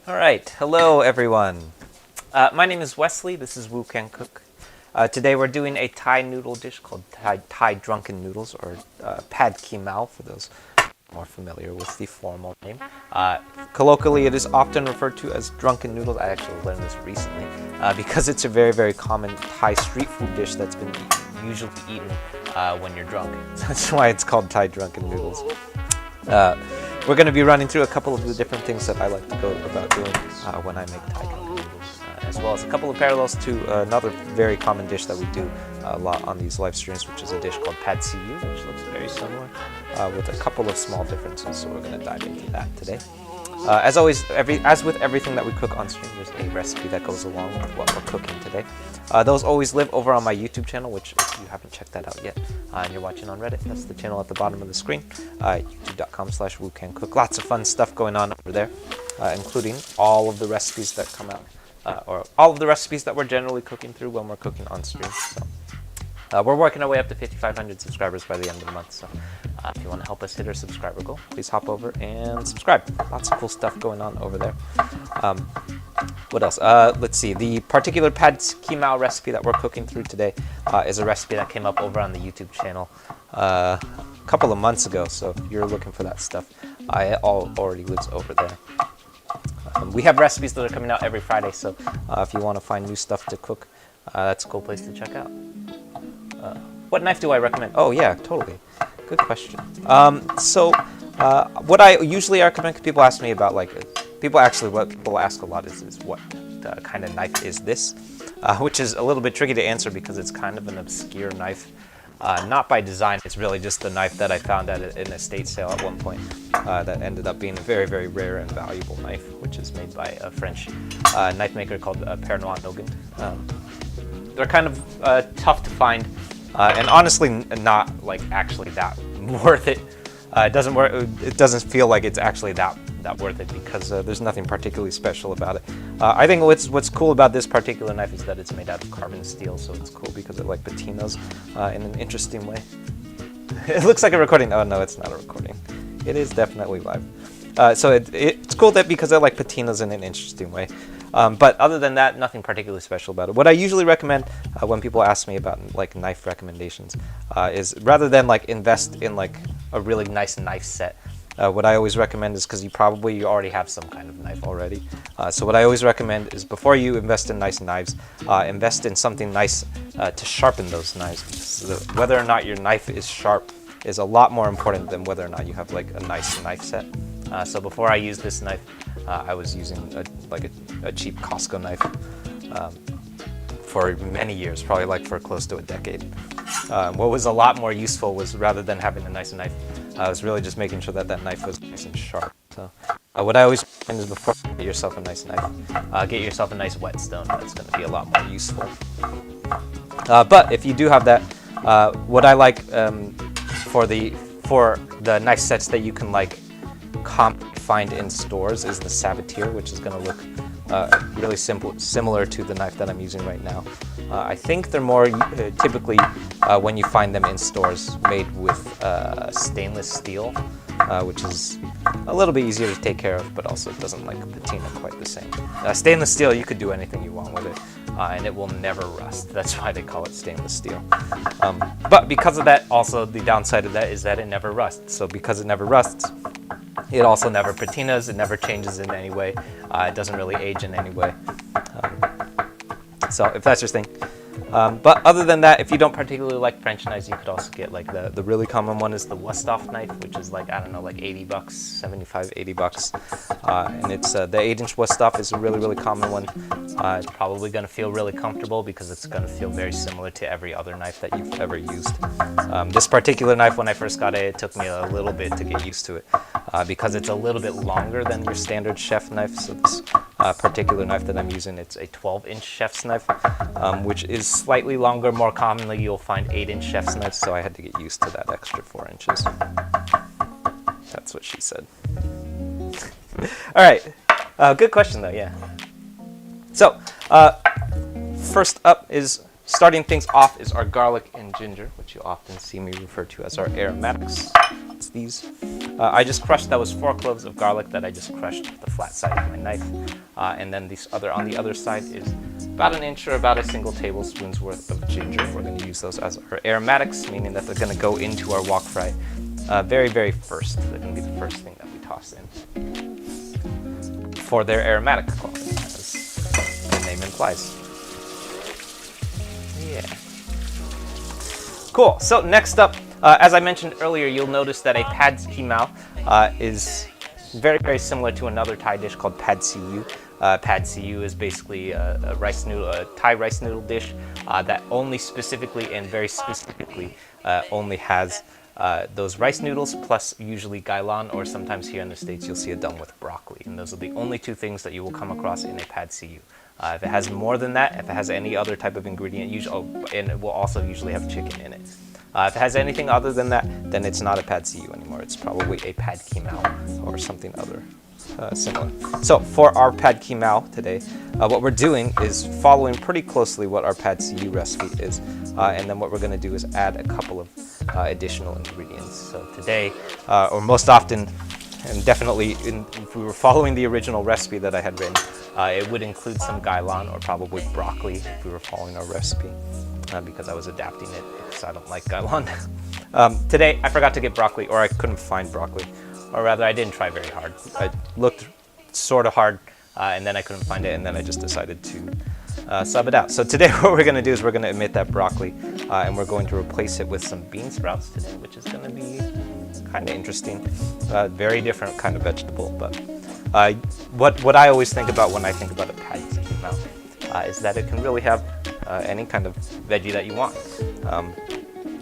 All right, hello everyone. My name is Wesley. This is Woo Can Cook. Today we're doing a Thai noodle dish called Thai Drunken Noodles, or Pad Kee Mao for those more familiar with the formal name. Colloquially, it is often referred to as Drunken Noodles. I actually learned this recently because it's a very, very common Thai street food dish that's been usually eaten when you're drunk. That's why it's called Thai Drunken Noodles. We're going to be running through a couple of the different things that I like to go about doing when I make Thai Drunken Noodles, as well as a couple of parallels to another very common dish that we do a lot on these live streams, which is a dish called Pad Kee Mao, which looks very similar, with a couple of small differences. So we're going to dive into that today. As always, as with everything that we cook on stream, there's a recipe that goes along with what we're cooking today. Those always live over on my YouTube channel, which if you haven't checked that out yet, and you're watching on Reddit, that's the channel at the bottom of the screen, youtube.com/woocancook. Lots of fun stuff going on over there, including all of the recipes that come out, or all of the recipes that we're generally cooking through when we're cooking on stream. So we're working our way up to 5,500 subscribers by the end of the month, so if you want to help us hit our subscriber goal, please hop over and subscribe. Lots of cool stuff going on over there. What else? Let's see. The particular Pad Kee Mao recipe that we're cooking through today is a recipe that came up over on the YouTube channel a couple of months ago, so if you're looking for that stuff, it already lives over there. We have recipes that are coming out every Friday, so if you want to find new stuff to cook, that's a cool place to check out. What knife do I recommend? Oh yeah, totally. Good question. What I usually recommend, because people ask me about, what people ask a lot is what kind of knife is this? Which is a little bit tricky to answer because it's kind of an obscure knife. Not by design, it's really just a knife that I found at an estate sale at one point that ended up being a very, very rare and valuable knife, which is made by a French knife maker called Père Noir Nogent. They're kind of tough to find, and honestly not actually that worth it. It doesn't feel like it's actually that worth it because there's nothing particularly special about it. I think what's cool about this particular knife is that it's made out of carbon steel, so it's cool because it patinas in an interesting way. It looks like a recording. Oh no, it's not a recording. It is definitely live. So it's cool that because it patinas in an interesting way. But other than that, nothing particularly special about it. What I usually recommend when people ask me about knife recommendations is rather than invest in a really nice knife set, what I always recommend is, because you already have some kind of knife already. So what I always recommend is before you invest in nice knives, invest in something nice to sharpen those knives. Because whether or not your knife is sharp is a lot more important than whether or not you have a nice knife set. So before I used this knife, I was using a cheap Costco knife for many years, probably for close to a decade. What was a lot more useful was, rather than having a nice knife, I was really just making sure that knife was nice and sharp. So what I always recommend is before you get yourself a nice knife, get yourself a nice whetstone. That's going to be a lot more useful. But if you do have that, what I like for the knife sets that you can find in stores is the Sabatier, which is going to look really similar to the knife that I'm using right now. I think they're more typically, when you find them in stores, made with stainless steel, which is a little bit easier to take care of, but also doesn't patina quite the same. Stainless steel, you could do anything you want with it, and it will never rust. That's why they call it stainless steel. But because of that, also the downside of that is that it never rusts. So because it never rusts, it also never patinas, it never changes in any way, it doesn't really age in any way. So if that's your thing. But other than that, if you don't particularly like French knives, you could also get the really common one is the Westhoff knife, which is I don't know, $80, 75, $80. And it's the 8-inch Westhoff is a really, really common one. It's probably going to feel really comfortable because it's going to feel very similar to every other knife that you've ever used. This particular knife, when I first got it, it took me a little bit to get used to it because it's a little bit longer than your standard chef knife. So this particular knife that I'm using, it's a 12-inch chef's knife, which is slightly longer. More commonly, you'll find 8-inch chef's knives, so I had to get used to that extra 4 inches. That's what she said. All right, good question though, yeah. So, first up is, starting things off is our garlic and ginger, which you'll often see me refer to as our aromatics. It's these. I just crushed, that was 4 cloves of garlic that I just crushed with the flat side of my knife. And then on the other side is about an inch or about a single tablespoon's worth of ginger. We're going to use those as our aromatics, meaning that they're going to go into our wok fry very, very first. They're going to be the first thing that we toss in for their aromatic quality, as the name implies. Yeah. Cool. So next up, as I mentioned earlier, you'll notice that a Pad Kee Mao is very, very similar to another Thai dish called Pad See Ew. Pad See Ew is basically a Thai rice noodle dish that only specifically and very specifically only has those rice noodles plus usually gailan, or sometimes here in the States you'll see it done with broccoli. And those are the only 2 things that you will come across in a Pad See Ew. If it has more than that, if it has any other type of ingredient, and it will also usually have chicken in it. If it has anything other than that, then it's not a Pad See Ew anymore. It's probably a Pad Kee Mao or something other similar. So for our Pad Kee Mao today, what we're doing is following pretty closely what our Pad See Ew recipe is. And then what we're going to do is add a couple of additional ingredients. So today, or most often, and definitely if we were following the original recipe that I had written, it would include some gailan or probably broccoli if we were following our recipe, because I was adapting it because I don't like gailan. Today I forgot to get broccoli, or I couldn't find broccoli, or rather I didn't try very hard. I looked sort of hard and then I couldn't find it, and then I just decided to sub it out. So today what we're going to do is we're going to omit that broccoli and we're going to replace it with some bean sprouts today, which is going to be kind of interesting. Very different kind of vegetable, but what I always think about when I think about a Pad Kee Mao is that it can really have any kind of veggie that you want.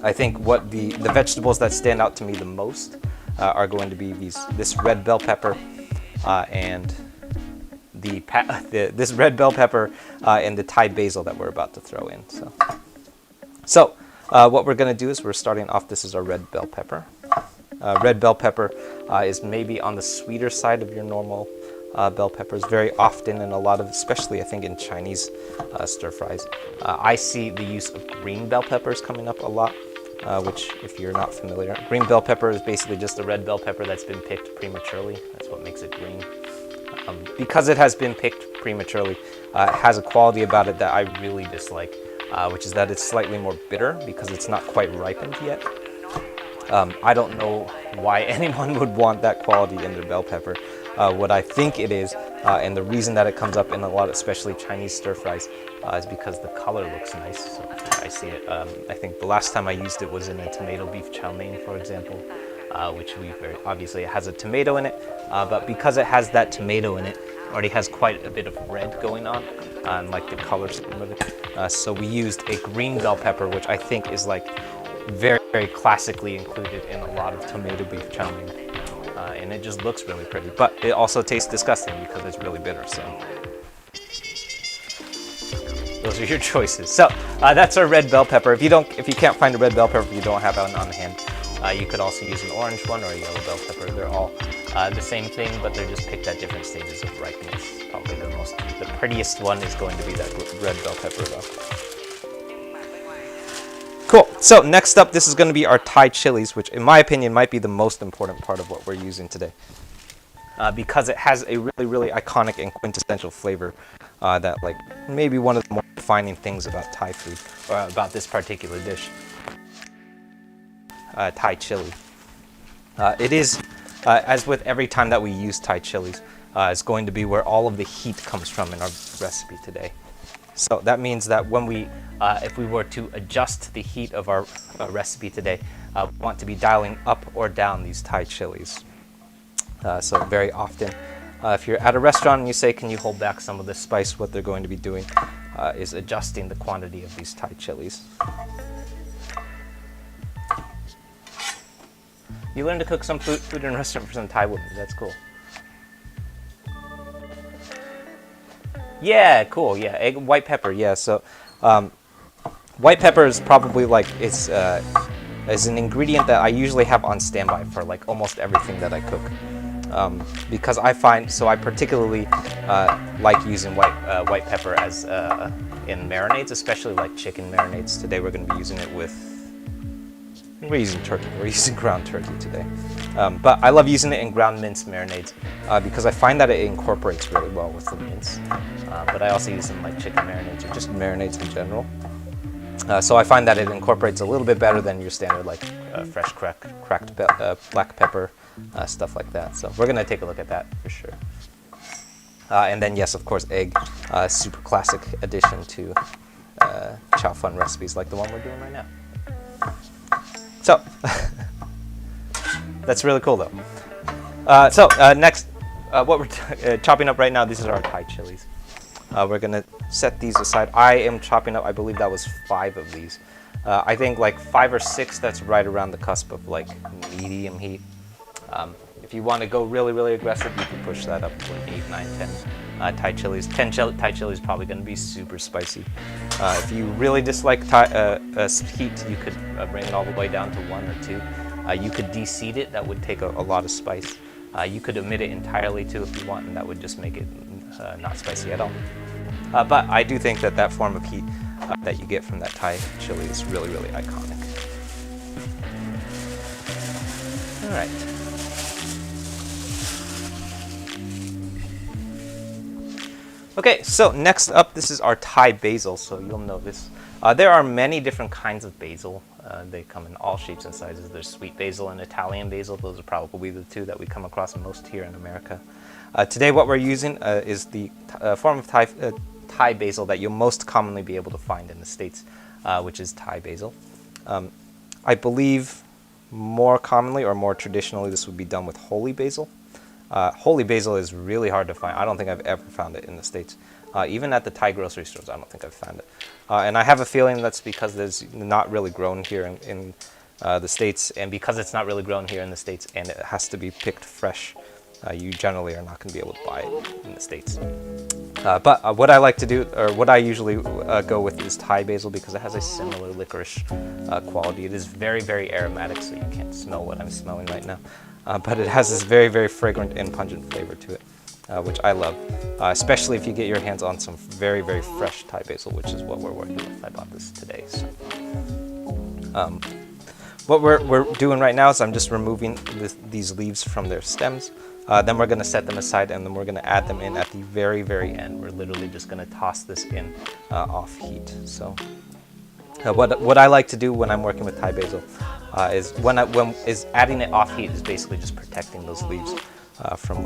I think what the vegetables that stand out to me the most are going to be this red bell pepper and this red bell pepper and the Thai basil that we're about to throw in. So what we're going to do is we're starting off. This is our red bell pepper. Red bell pepper is maybe on the sweeter side of your normal bell peppers. Very often in a lot of, especially I think in Chinese stir fries, I see the use of green bell peppers coming up a lot, which if you're not familiar, green bell pepper is basically just a red bell pepper that's been picked prematurely. That's what makes it green. Because it has been picked prematurely, it has a quality about it that I really dislike, which is that it's slightly more bitter because it's not quite ripened yet. I don't know why anyone would want that quality in their bell pepper. What I think it is, and the reason that it comes up in a lot, especially Chinese stir fries, is because the color looks nice. So I see it. I think the last time I used it was in a tomato beef chow mein, for example, which obviously it has a tomato in it, but because it has that tomato in it, it already has quite a bit of red going on, like the color scheme of it. So we used a green bell pepper, which I think is like very, very classically included in a lot of tomato beef chow mein, and it just looks really pretty, but it also tastes disgusting because it's really bitter. So those are your choices. So that's our red bell pepper. If you can't find a red bell pepper, you don't have one on hand, you could also use an orange one or a yellow bell pepper. They're all the same thing, but they're just picked at different stages of ripeness. Probably the prettiest one is going to be that red bell pepper though. Cool. So next up, this is going to be our Thai chilies, which in my opinion might be the most important part of what we're using today, because it has a really, really iconic and quintessential flavor that like maybe one of the more defining things about Thai food, or about this particular dish. Thai chili. It is, as with every time that we use Thai chilies, it's going to be where all of the heat comes from in our recipe today. So that means that when if we were to adjust the heat of our recipe today, we want to be dialing up or down these Thai chilies. So very often, if you're at a restaurant and you say, can you hold back some of the spice, what they're going to be doing is adjusting the quantity of these Thai chilies. You learned to cook some food in a restaurant for some Thai women. That's cool. Yeah, cool. Yeah, white pepper. Yeah, so white pepper is probably like is an ingredient that I usually have on standby for like almost everything that I cook, because I particularly like using white pepper as in marinades, especially like chicken marinades. Today we're going to be using it with. We're using turkey. We're using ground turkey today. But I love using it in ground mince marinades because I find that it incorporates really well with the mince. But I also use it in like chicken marinades or just marinades in general. So I find that it incorporates a little bit better than your standard like fresh cracked black pepper, stuff like that. So we're going to take a look at that for sure. And then yes, of course, egg, super classic addition to chow fun recipes like the one we're doing right now. So that's really cool though. Next, what we're chopping up right now, these are our Thai chilies. We're gonna set these aside. I am chopping up, I believe that was 5 of these. I think like 5 or 6, that's right around the cusp of like medium heat. If you want to go really, really aggressive, you can push that up to like 8, 9, 10 Thai chilies. 10 Thai chilies is probably going to be super spicy. If you really dislike heat, you could bring it all the way down to 1 or 2. You could de-seed it. That would take a lot of spice. You could omit it entirely too if you want, and that would just make it not spicy at all. But I do think that that form of heat that you get from that Thai chili is really, really iconic. All right. Okay, so next up, this is our Thai basil. So you'll notice there are many different kinds of basil. They come in all shapes and sizes. There's sweet basil and Italian basil. Those are probably the 2 that we come across most here in America. Today what we're using is the form of Thai basil that you'll most commonly be able to find in the States, which is Thai basil. I believe more commonly or more traditionally this would be done with holy basil. Holy basil is really hard to find. I don't think I've ever found it in the States. Even at the Thai grocery stores, I don't think I've found it. And I have a feeling that's because it's not really grown here in the States, and because it's not really grown here in the States and it has to be picked fresh, you generally are not going to be able to buy it in the States. But what I like to do, or what I usually go with, is Thai basil because it has a similar licorice quality. It is very, very aromatic, so you can't smell what I'm smelling right now. But it has this very, very fragrant and pungent flavor to it, which I love, especially if you get your hands on some very, very fresh Thai basil, which is what we're working with. I bought this today. So. What we're doing right now is I'm just removing these leaves from their stems. Then we're going to set them aside, and then we're going to add them in at the very, very end. We're literally just going to toss this in off heat. So what I like to do when I'm working with Thai basil is adding it off heat is basically just protecting those leaves from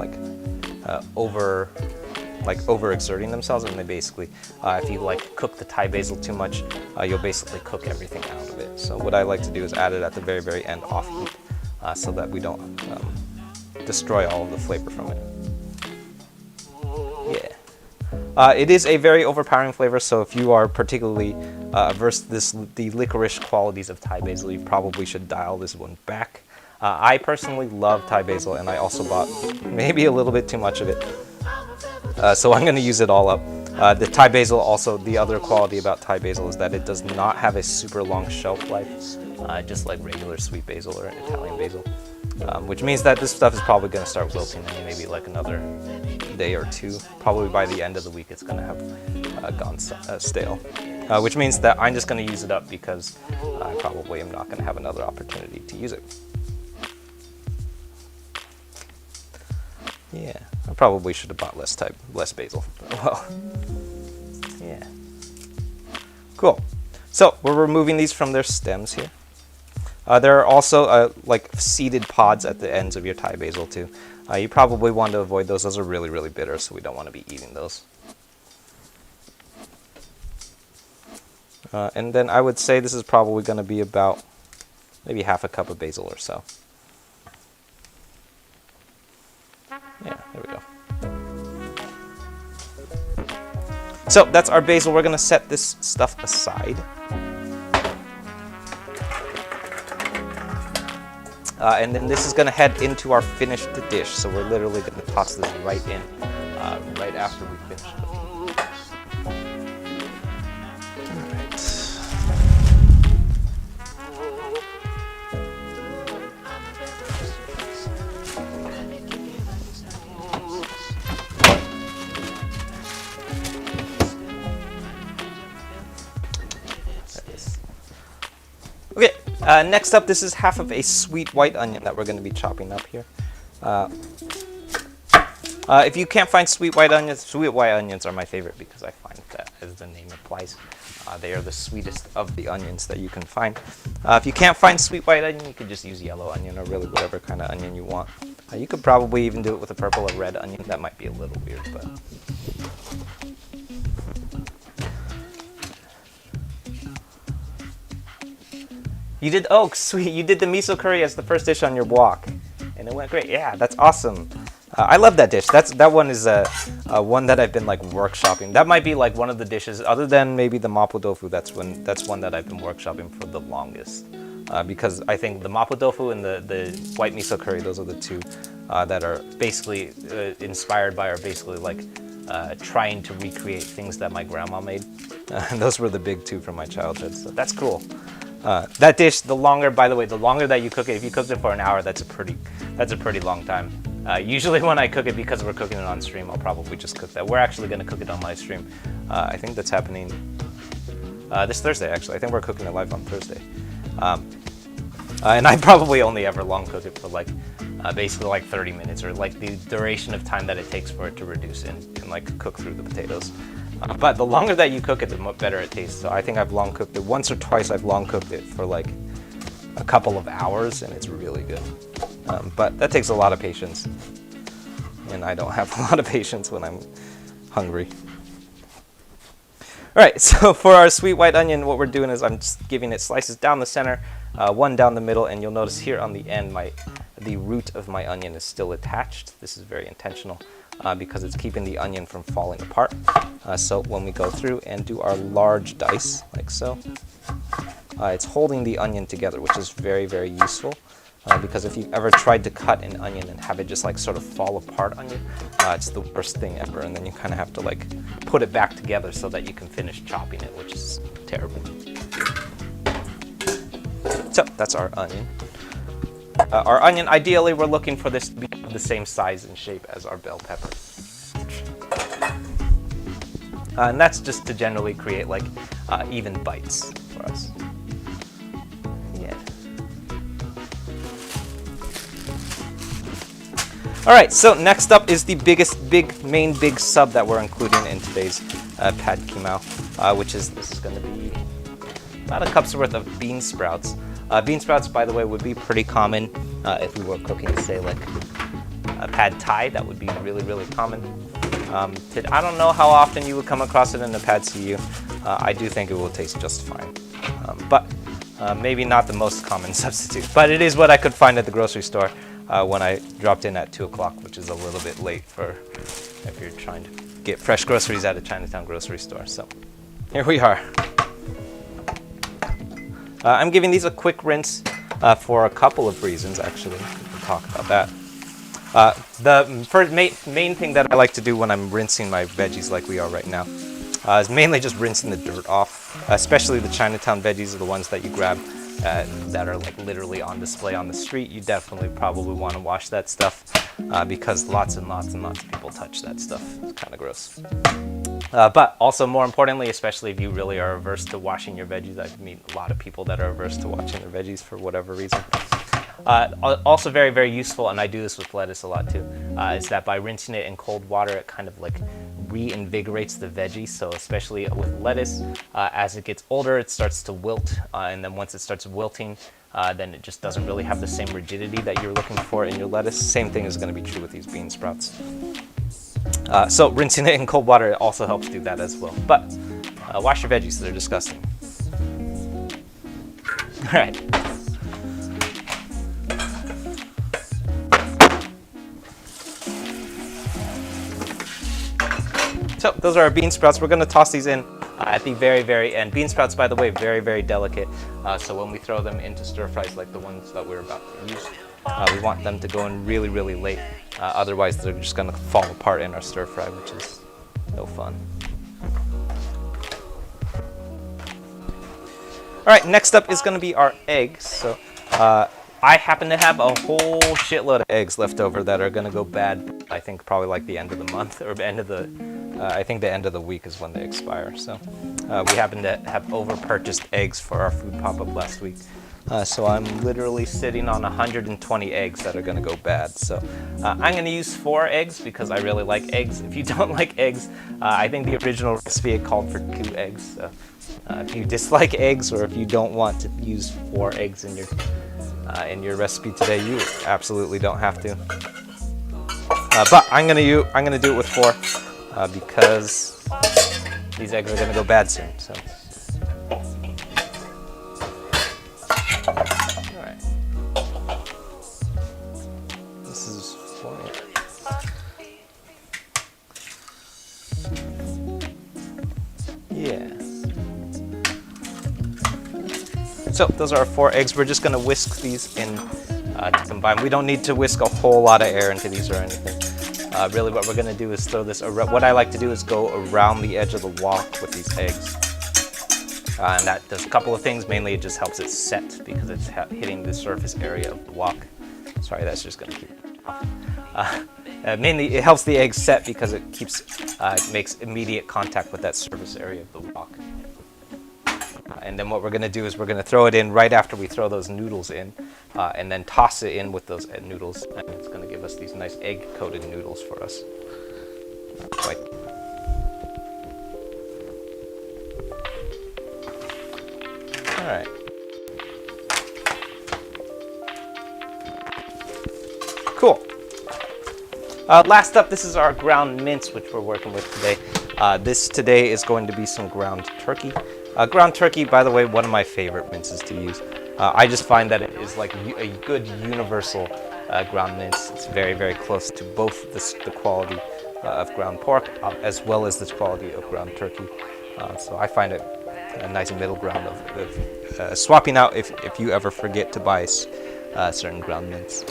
overexerting themselves, and they basically, if you like cook the Thai basil too much, you'll basically cook everything out of it. So what I like to do is add it at the very, very end off heat, so that we don't destroy all of the flavor from it. Yeah. It is a very overpowering flavor, so if you are particularly averse to the licorice qualities of Thai basil, you probably should dial this one back. I personally love Thai basil, and I also bought maybe a little bit too much of it. So I'm going to use it all up. The Thai basil also, the other quality about Thai basil is that it does not have a super long shelf life, just like regular sweet basil or Italian basil. Which means that this stuff is probably going to start wilting in maybe like another day or 2. Probably by the end of the week it's going to have gone stale. Which means that I'm just going to use it up because I probably am not going to have another opportunity to use it. Yeah, I probably should have bought less basil. Well, yeah. Cool. So we're removing these from their stems here. There are also like seeded pods at the ends of your Thai basil too. You probably want to avoid those. Those are really, really bitter, so we don't want to be eating those. And then I would say this is probably going to be about maybe half a cup of basil or so. Yeah, there we go. So that's our basil. We're going to set this stuff aside. And then this is going to head into our finished dish. So we're literally going to toss this right in, right after we finish cooking. Next up, this is half of a sweet white onion that we're going to be chopping up here. If you can't find sweet white onions are my favorite because I find that, as the name implies, they are the sweetest of the onions that you can find. If you can't find sweet white onion, you could just use yellow onion or really whatever kind of onion you want. You could probably even do it with a purple or red onion. That might be a little weird, but... You did, oh sweet, you did the miso curry as the first dish on your wok, and it went great. Yeah, that's awesome. I love that dish. That one is one that I've been like workshopping. That might be like one of the dishes, other than maybe the mapo tofu. That's one that I've been workshopping for the longest, because I think the mapo tofu and the white miso curry, those are the two that are basically inspired by, or basically like trying to recreate things that my grandma made. And those were the big two from my childhood. So that's cool. That dish, by the way, the longer that you cook it, if you cooked it for an hour, that's a pretty long time. Usually when I cook it, because we're cooking it on stream, I'll probably just cook that. We're actually going to cook it on live stream. I think that's happening this Thursday, actually. I think we're cooking it live on Thursday. And I probably only ever long cook it for like basically like 30 minutes, or like the duration of time that it takes for it to reduce and like cook through the potatoes. But the longer that you cook it, the better it tastes. So I think I've long cooked it once or twice. I've long cooked it for like a couple of hours, and it's really good. But that takes a lot of patience, and I don't have a lot of patience when I'm hungry. All right, so for our sweet white onion, what we're doing is I'm just giving it slices down the center, one down the middle, and you'll notice here on the end, the root of my onion is still attached. This is very intentional because it's keeping the onion from falling apart. So when we go through and do our large dice, like so, it's holding the onion together, which is very, very useful. Because if you've ever tried to cut an onion and have it just like sort of fall apart on you, it's the worst thing ever, and then you kind of have to like put it back together so that you can finish chopping it, which is terrible. So that's our onion. Our onion, ideally we're looking for this to be the same size and shape as our bell pepper. And that's just to generally create like even bites for us. All right, so next up is the main big sub that we're including in today's Pad Kee Mao, which is, this is going to be about a cup's worth of bean sprouts. Bean sprouts, by the way, would be pretty common if we were cooking, say, like a pad thai. That would be really, really common. I don't know how often you would come across it in a pad see ew. I do think it will taste just fine, but maybe not the most common substitute. But it is what I could find at the grocery store when I dropped in at 2 o'clock, which is a little bit late for if you're trying to get fresh groceries at a Chinatown grocery store. So here we are. I'm giving these a quick rinse for a couple of reasons, actually. We can talk about that. The first main thing that I like to do when I'm rinsing my veggies like we are right now is mainly just rinsing the dirt off, especially the Chinatown veggies are the ones that you grab that are like literally on display on the street. You definitely probably want to wash that stuff because lots and lots and lots of people touch that stuff. It's kind of gross. But also more importantly, especially if you really are averse to washing your veggies, I mean a lot of people that are averse to washing their veggies for whatever reason. Also very, very useful, and I do this with lettuce a lot too, is that by rinsing it in cold water, it kind of like reinvigorates the veggie. So especially with lettuce, as it gets older, it starts to wilt, and then once it starts wilting, then it just doesn't really have the same rigidity that you're looking for in your lettuce. Same thing is going to be true with these bean sprouts. So rinsing it in cold water also helps do that as well. But wash your veggies, they're disgusting. All right. So those are our bean sprouts. We're going to toss these in at the very, very end. Bean sprouts, by the way, very, very delicate. So when we throw them into stir fries like the ones that we're about to use, we want them to go in really, really late. Otherwise, they're just going to fall apart in our stir fry, which is no fun. All right, next up is going to be our eggs. So I happen to have a whole shitload of eggs left over that are going to go bad, I think probably like the end of the month, or end of the, I think the end of the week is when they expire. So we happen to have over-purchased eggs for our food pop-up last week. So I'm literally sitting on 120 eggs that are going to go bad. So I'm going to use 4 eggs because I really like eggs. If you don't like eggs, I think the original recipe had called for 2 eggs. So if you dislike eggs, or if you don't want to use 4 eggs in your recipe today, you absolutely don't have to. But I'm gonna do it with 4 because these eggs are gonna go bad soon. So. All right. This is 4 eggs. Yeah. So those are our 4 eggs. We're just gonna whisk these in to combine. We don't need to whisk a whole lot of air into these or anything. Really what we're gonna do is throw this around. What I like to do is go around the edge of the wok with these eggs. And that does a couple of things. Mainly it just helps it set because it's hitting the surface area of the wok. Sorry, that's just gonna keep off. Mainly it helps the egg set because it makes immediate contact with that surface area of the wok. And then what we're going to do is we're going to throw it in right after we throw those noodles in, and then toss it in with those noodles, and it's going to give us these nice egg-coated noodles for us. All right. Cool. Last up, this is our ground mince, which we're working with today. This today is going to be some ground turkey. Ground turkey, by the way, one of my favorite minces to use. I just find that it is like a good universal ground mince. It's very, very close to both the quality of ground pork as well as the quality of ground turkey. So I find it a nice middle ground of swapping out if you ever forget to buy certain ground mince.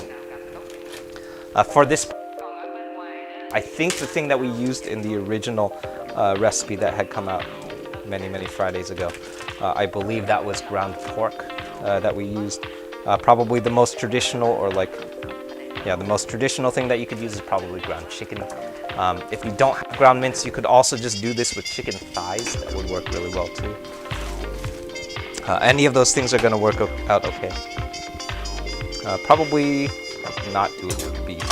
For this, I think the thing that we used in the original recipe that had come out many Fridays ago, I believe that was ground pork that we used. Probably the most traditional, or the most traditional thing that you could use is probably ground chicken. If you don't have ground mince, you could also just do this with chicken thighs. That would work really well too. Any of those things are going to work out okay. Probably not do it with beef,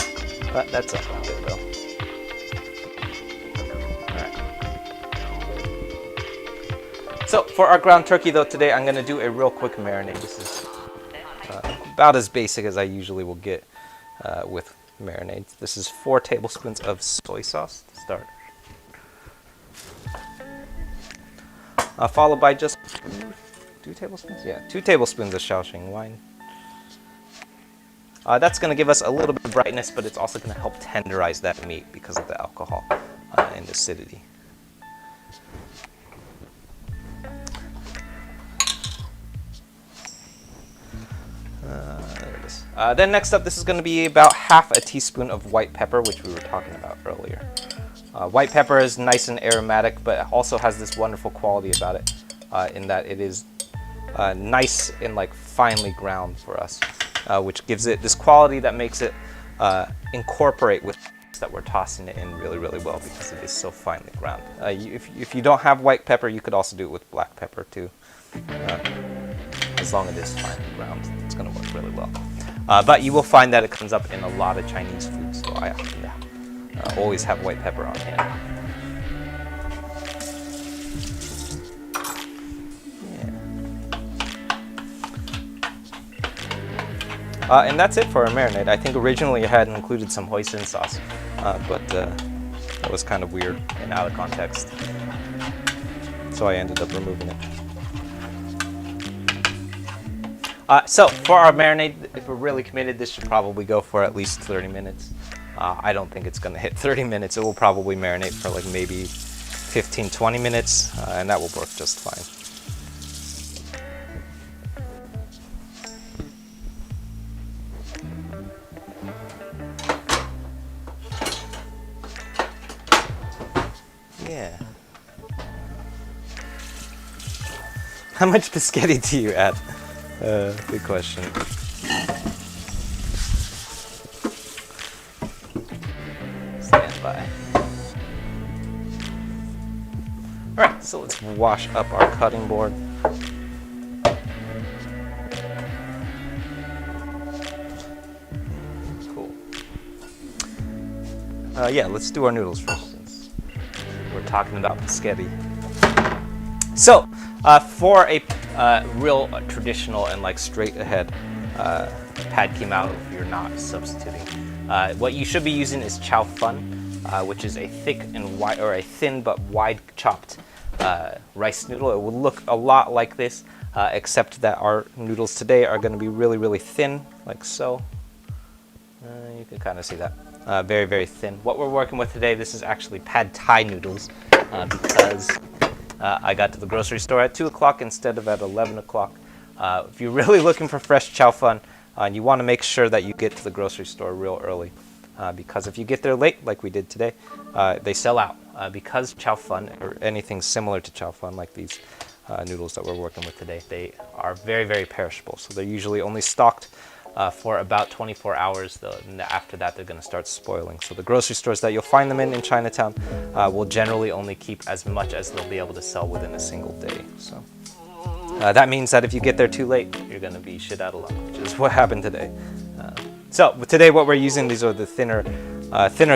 but that's about it though. So for our ground turkey though today, I'm going to do a real quick marinade. This is about as basic as I usually will get with marinades. This is 4 tablespoons of soy sauce to start. Followed by just 2 tablespoons? Yeah, 2 tablespoons of Shaoxing wine. That's going to give us a little bit of brightness, but it's also going to help tenderize that meat because of the alcohol and acidity. There it is. Then next up, this is going to be about half a teaspoon of white pepper, which we were talking about earlier. White pepper is nice and aromatic, but it also has this wonderful quality about it, in that it is nice and finely ground for us, which gives it this quality that makes it incorporate with that we're tossing it in really well because it is so finely ground. If you don't have white pepper, you could also do it with black pepper too. As long as it is finely ground, it's going to work really well. But you will find that it comes up in a lot of Chinese food, so I always have white pepper on hand. And that's it for our marinade. I think originally I had included some hoisin sauce, but that was kind of weird and out of context, so I ended up removing it. So for our marinade, if we're really committed, this should probably go for at least 30 minutes. I don't think it's going to hit 30 minutes. It will probably marinate for maybe 15-20 minutes, and that will work just fine. Yeah. How much biscotti do you add? Good question. Stand by. Alright, so let's wash up our cutting board. Yeah, let's do our noodles first, since we're talking about spaghetti. So, for a real traditional and like straight ahead Pad Kee Mao, if you're not substituting, what you should be using is chow fun, which is a thick and wide, or a thin but wide chopped rice noodle. It will look a lot like this, except that our noodles today are going to be really, really thin, like so. You can kind of see that. Very, very thin. What we're working with today, this is actually pad thai noodles, because I got to the grocery store at 2 o'clock instead of at 11 o'clock. If you're really looking for fresh chow fun, you want to make sure that you get to the grocery store real early, because if you get there late, like we did today, they sell out. Because chow fun, or anything similar to chow fun, like these noodles that we're working with today, they are very, very perishable. So they're usually only stocked for about 24 hours, and after that they're going to start spoiling. So the grocery stores that you'll find them in Chinatown will generally only keep as much as they'll be able to sell within a single day. So that means that if you get there too late, you're going to be shit out of luck, which is what happened today. So today what we're using, these are the thinner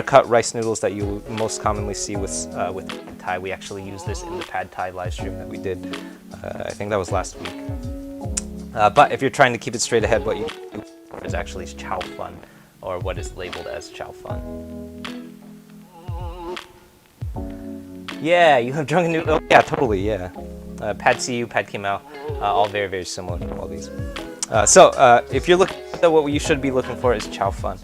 cut rice noodles that you most commonly see with pad thai. We actually used this in the pad thai live stream that we did. I think that was last week. But if you're trying to keep it straight ahead, what you do is actually chow fun, or what is labeled as chow fun. Yeah, you have drunken noodles. Oh, yeah, totally, yeah. Pad Kee Mao, all very, very similar to all these. So if you're looking, what you should be looking for is chow fun.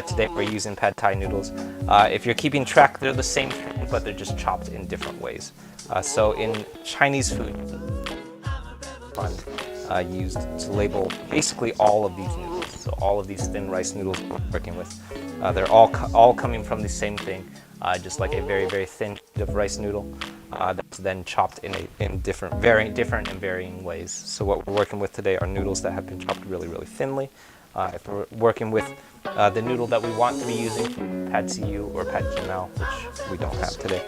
Today we're using pad thai noodles. If you're keeping track, they're the same thing, but they're just chopped in different ways. So in Chinese food, fun used to label basically all of these noodles. So all of these thin rice noodles we're working with, they're all coming from the same thing, just like a very, very thin sheet of rice noodle that's then chopped in different and varying ways. So what we're working with today are noodles that have been chopped really, really thinly. If we're working with the noodle that we want to be using from Pad Kee or Pad Kee Mao, which we don't have today,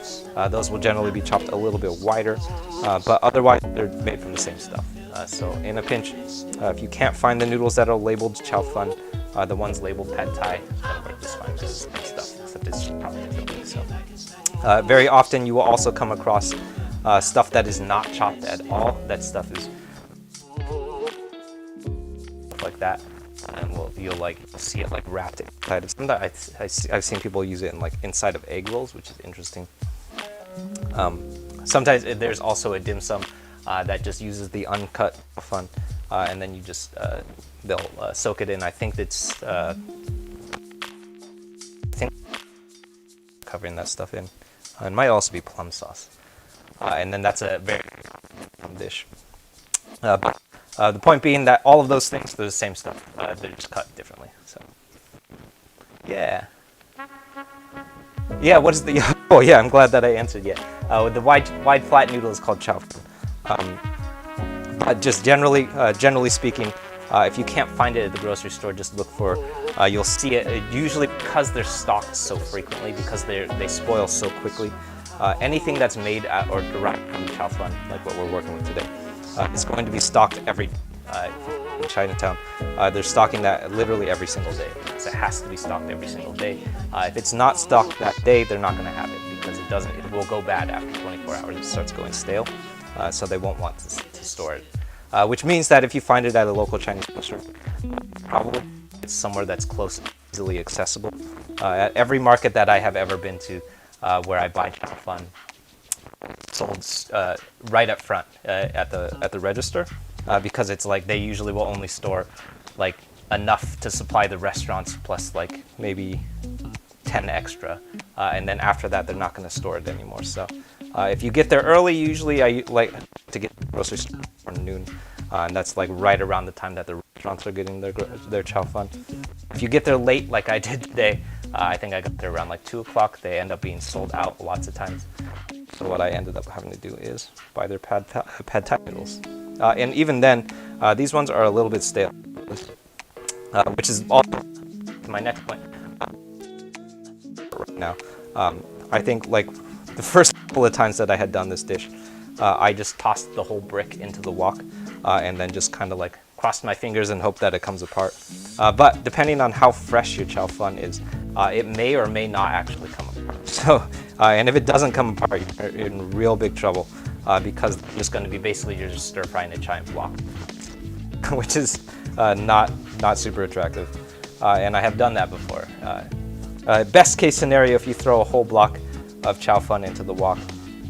those will generally be chopped a little bit wider, but otherwise they're made from the same stuff. So in a pinch, if you can't find the noodles that are labeled chow fun, the ones labeled pad thai is going to work just fine, because it's the same stuff, except it's chopped differently. So very often you will also come across stuff that is not chopped at all. That stuff is like that. And you'll like see it like wrapped inside of sometimes I've seen people use it in like inside of egg rolls, which is interesting. Sometimes there's also a dim sum that just uses the uncut fun, and then you just they'll soak it in. I think it's covering that stuff in. It might also be plum sauce, and then that's a very dish. But the point being that all of those things, they're the same stuff. They're just cut differently. So, yeah. Yeah, what is the... Oh, yeah, I'm glad that I answered, yeah. The wide flat noodle is called chow. Just generally speaking, if you can't find it at the grocery store, just look for... you'll see it, usually because they're stocked so frequently, because they spoil so quickly. Anything that's made or derived from chow fun, like what we're working with today, it's going to be stocked every day. In Chinatown, they're stocking that literally every single day. So it has to be stocked every single day. If it's not stocked that day, they're not going to have it, because it will go bad after 24 hours. It starts going stale, so they won't want to store it. Which means that if you find it at a local Chinese restaurant, probably it's somewhere that's close, easily accessible. At every market that I have ever been to, where I buy chow fun, sold right up front at the register, because it's like they usually will only store like enough to supply the restaurants plus like maybe 10 extra, and then after that they're not going to store it anymore. So if you get there early, usually I like to get to the grocery store for noon, and that's like right around the time that the restaurants are getting their chow fun. If you get there late, like I did today, I think I got there around like 2 o'clock, they end up being sold out lots of times. So what I ended up having to do is buy their pad thai noodles. And even then, these ones are a little bit stale, which is also my next point. Right now, I think like the first couple of times that I had done this dish, I just tossed the whole brick into the wok, and then just kind of like crossed my fingers and hope that it comes apart. But depending on how fresh your chow fun is, it may or may not actually come apart. So, and if it doesn't come apart, you're in real big trouble because it's just going to be basically you're just stir frying a giant block, which is not super attractive. And I have done that before. Best case scenario, if you throw a whole block of chow fun into the wok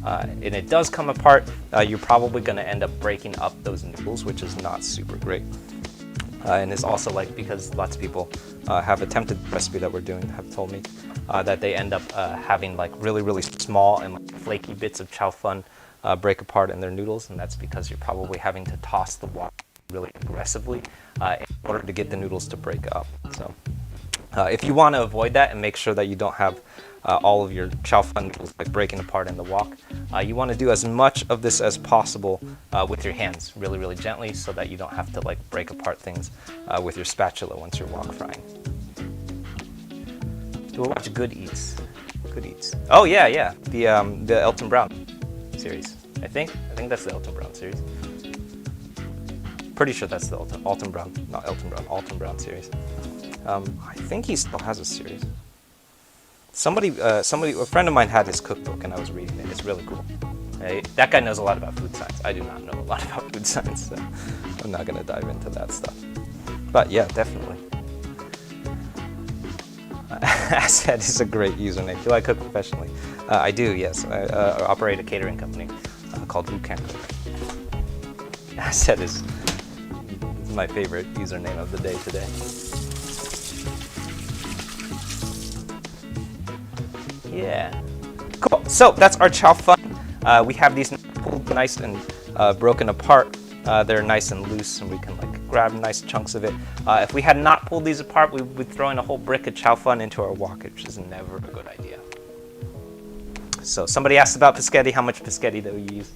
and it does come apart, you're probably going to end up breaking up those noodles, which is not super great. And it's also like, because lots of people have attempted the recipe that we're doing, have told me that they end up having like really small and like flaky bits of chow fun break apart in their noodles, and that's because you're probably having to toss the wok really aggressively in order to get the noodles to break up. So if you want to avoid that and make sure that you don't have all of your chow fun noodles like breaking apart in the wok, you want to do as much of this as possible with your hands, really gently, so that you don't have to like break apart things with your spatula once you're wok frying. We'll watch Good Eats. Good Eats. Oh yeah, the Elton Brown series. I think that's the Elton Brown series. Pretty sure that's the Alton Brown, not Elton Brown, Alton Brown series. I think he still has a series. A friend of mine had his cookbook and I was reading it. It's really cool. That guy knows a lot about food science. I do not know a lot about food science, so I'm not gonna dive into that stuff. But yeah, definitely. Asset is a great username. Do I cook professionally? I do, yes. I operate a catering company called Gochujang. Asset is my favorite username of the day today. Yeah. Cool. So that's our chow fun. We have these pulled nice and broken apart. They're nice and loose, and we can like grab nice chunks of it. If we had not pulled these apart, we would throw in a whole brick of chow fun into our wok, which is never a good idea. So somebody asked about pescetti, how much pescetti do we use?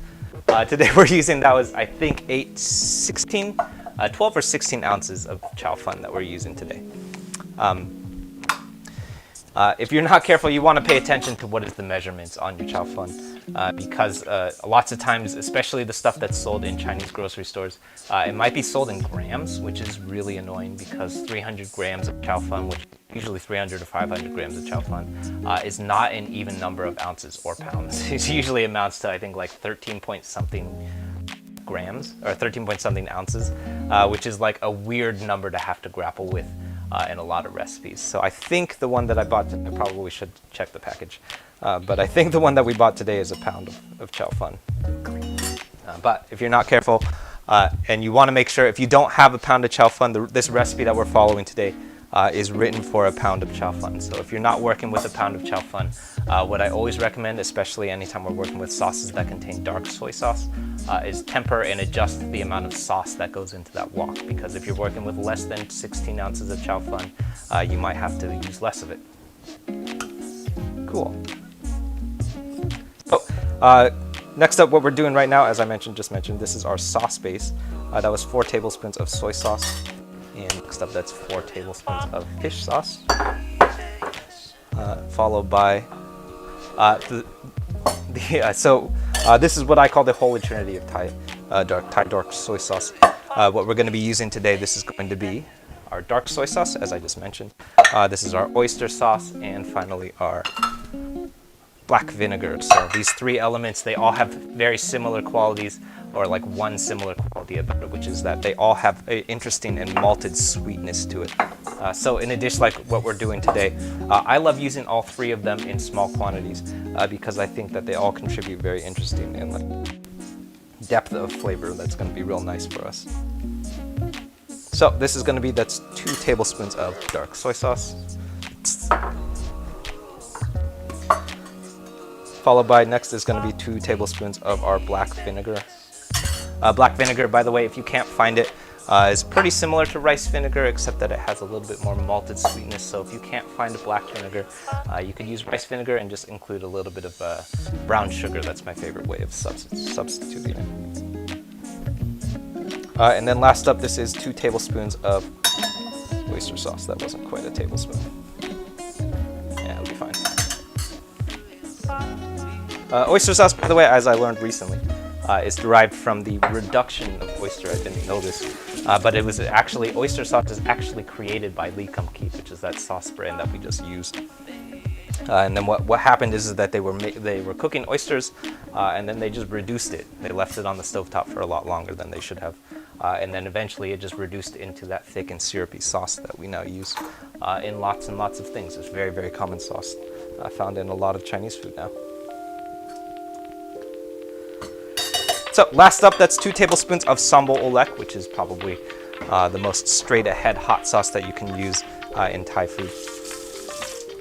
Today we're using, that was I think 12 or 16 ounces of chow fun that we're using today. If you're not careful, you want to pay attention to what is the measurements on your chow fun, because lots of times, especially the stuff that's sold in Chinese grocery stores, it might be sold in grams, which is really annoying because 300 grams of chow fun, which usually 300 to 500 grams of chow fun, is not an even number of ounces or pounds. It usually amounts to, I think, like 13 point something grams or 13 point something ounces, which is like a weird number to have to grapple with in a lot of recipes. So I think the one that I bought, I probably should check the package, but I think the one that we bought today is a pound of chow fun. But if you're not careful and you want to make sure, if you don't have a pound of chow fun, this recipe that we're following today is written for a pound of chow fun. So if you're not working with a pound of chow fun, what I always recommend, especially anytime we're working with sauces that contain dark soy sauce, is temper and adjust the amount of sauce that goes into that wok. Because if you're working with less than 16 ounces of chow fun, you might have to use less of it. Cool. So next up, what we're doing right now, as I just mentioned, this is our sauce base. That was 4 tablespoons of soy sauce. And next up, that's 4 tablespoons of fish sauce, followed by this is what I call the holy trinity of Thai dark soy sauce. What we're going to be using today, this is going to be our dark soy sauce, as I just mentioned. This is our oyster sauce, and finally our black vinegar. So these 3 elements, they all have very similar qualities, or like one similar quality about it, which is that they all have an interesting and malted sweetness to it. So in addition, like what we're doing today, I love using all 3 of them in small quantities because I think that they all contribute very interesting and like depth of flavor that's going to be real nice for us. So this is going to be, that's 2 tablespoons of dark soy sauce. Followed by, next is going to be 2 tablespoons of our black vinegar. Black vinegar, by the way, if you can't find it, is pretty similar to rice vinegar, except that it has a little bit more malted sweetness. So if you can't find a black vinegar, you could use rice vinegar and just include a little bit of brown sugar. That's my favorite way of substituting it. And then last up, this is 2 tablespoons of oyster sauce. That wasn't quite a tablespoon. Yeah, it'll be fine. Oyster sauce, by the way, as I learned recently, is derived from the reduction of oyster. I didn't know this, but it was actually, oyster sauce is actually created by Lee Kum Kee, which is that sauce brand that we just used. And then what happened is that they were cooking oysters, and then they just reduced it. They left it on the stovetop for a lot longer than they should have. And then eventually it just reduced into that thick and syrupy sauce that we now use in lots and lots of things. It's very, very common sauce found in a lot of Chinese food now. So last up, that's 2 tablespoons of sambal olek, which is probably the most straight ahead hot sauce that you can use in Thai food.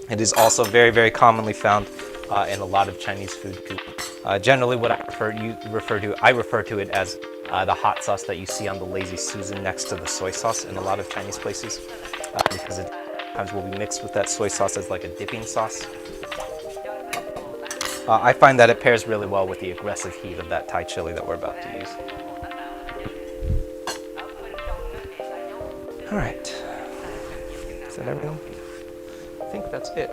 It is also very, very commonly found in a lot of Chinese food too. Generally, what I refer to it as the hot sauce that you see on the Lazy Susan next to the soy sauce in a lot of Chinese places, because it sometimes will be mixed with that soy sauce as like a dipping sauce. I find that it pairs really well with the aggressive heat of that Thai chili that we're about to use. All right, is that everything? I think that's it.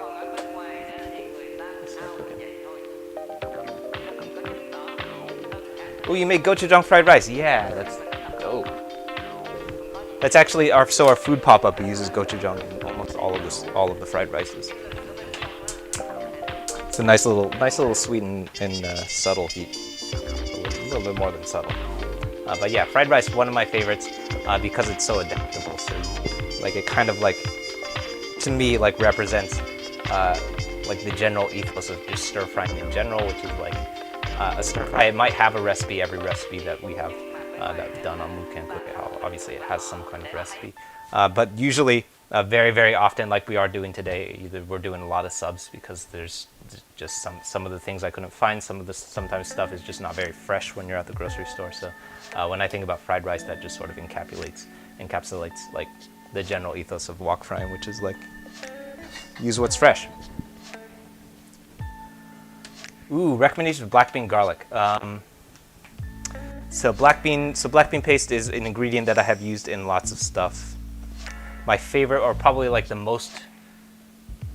Oh, you made gochujang fried rice. Yeah, that's dope. That's actually our food pop-up uses gochujang in almost all of the fried rices. It's a nice little sweet and subtle heat. A little bit more than subtle. But yeah, fried rice, one of my favorites because it's so adaptable. So like it kind of like, to me, like represents like the general ethos of just stir frying in general, which is like a stir fry. It might have a recipe. Every recipe that we have that's done on Wu Can Cook It How, obviously it has some kind of recipe. But usually, very, very often, like we are doing today, either we're doing a lot of subs because there's just some of the things I couldn't find. Sometimes stuff is just not very fresh when you're at the grocery store. So when I think about fried rice, that just sort of encapsulates like the general ethos of wok frying, which is like use what's fresh. Ooh, recommendation of black bean garlic. So black bean paste is an ingredient that I have used in lots of stuff. My favorite, or probably like the most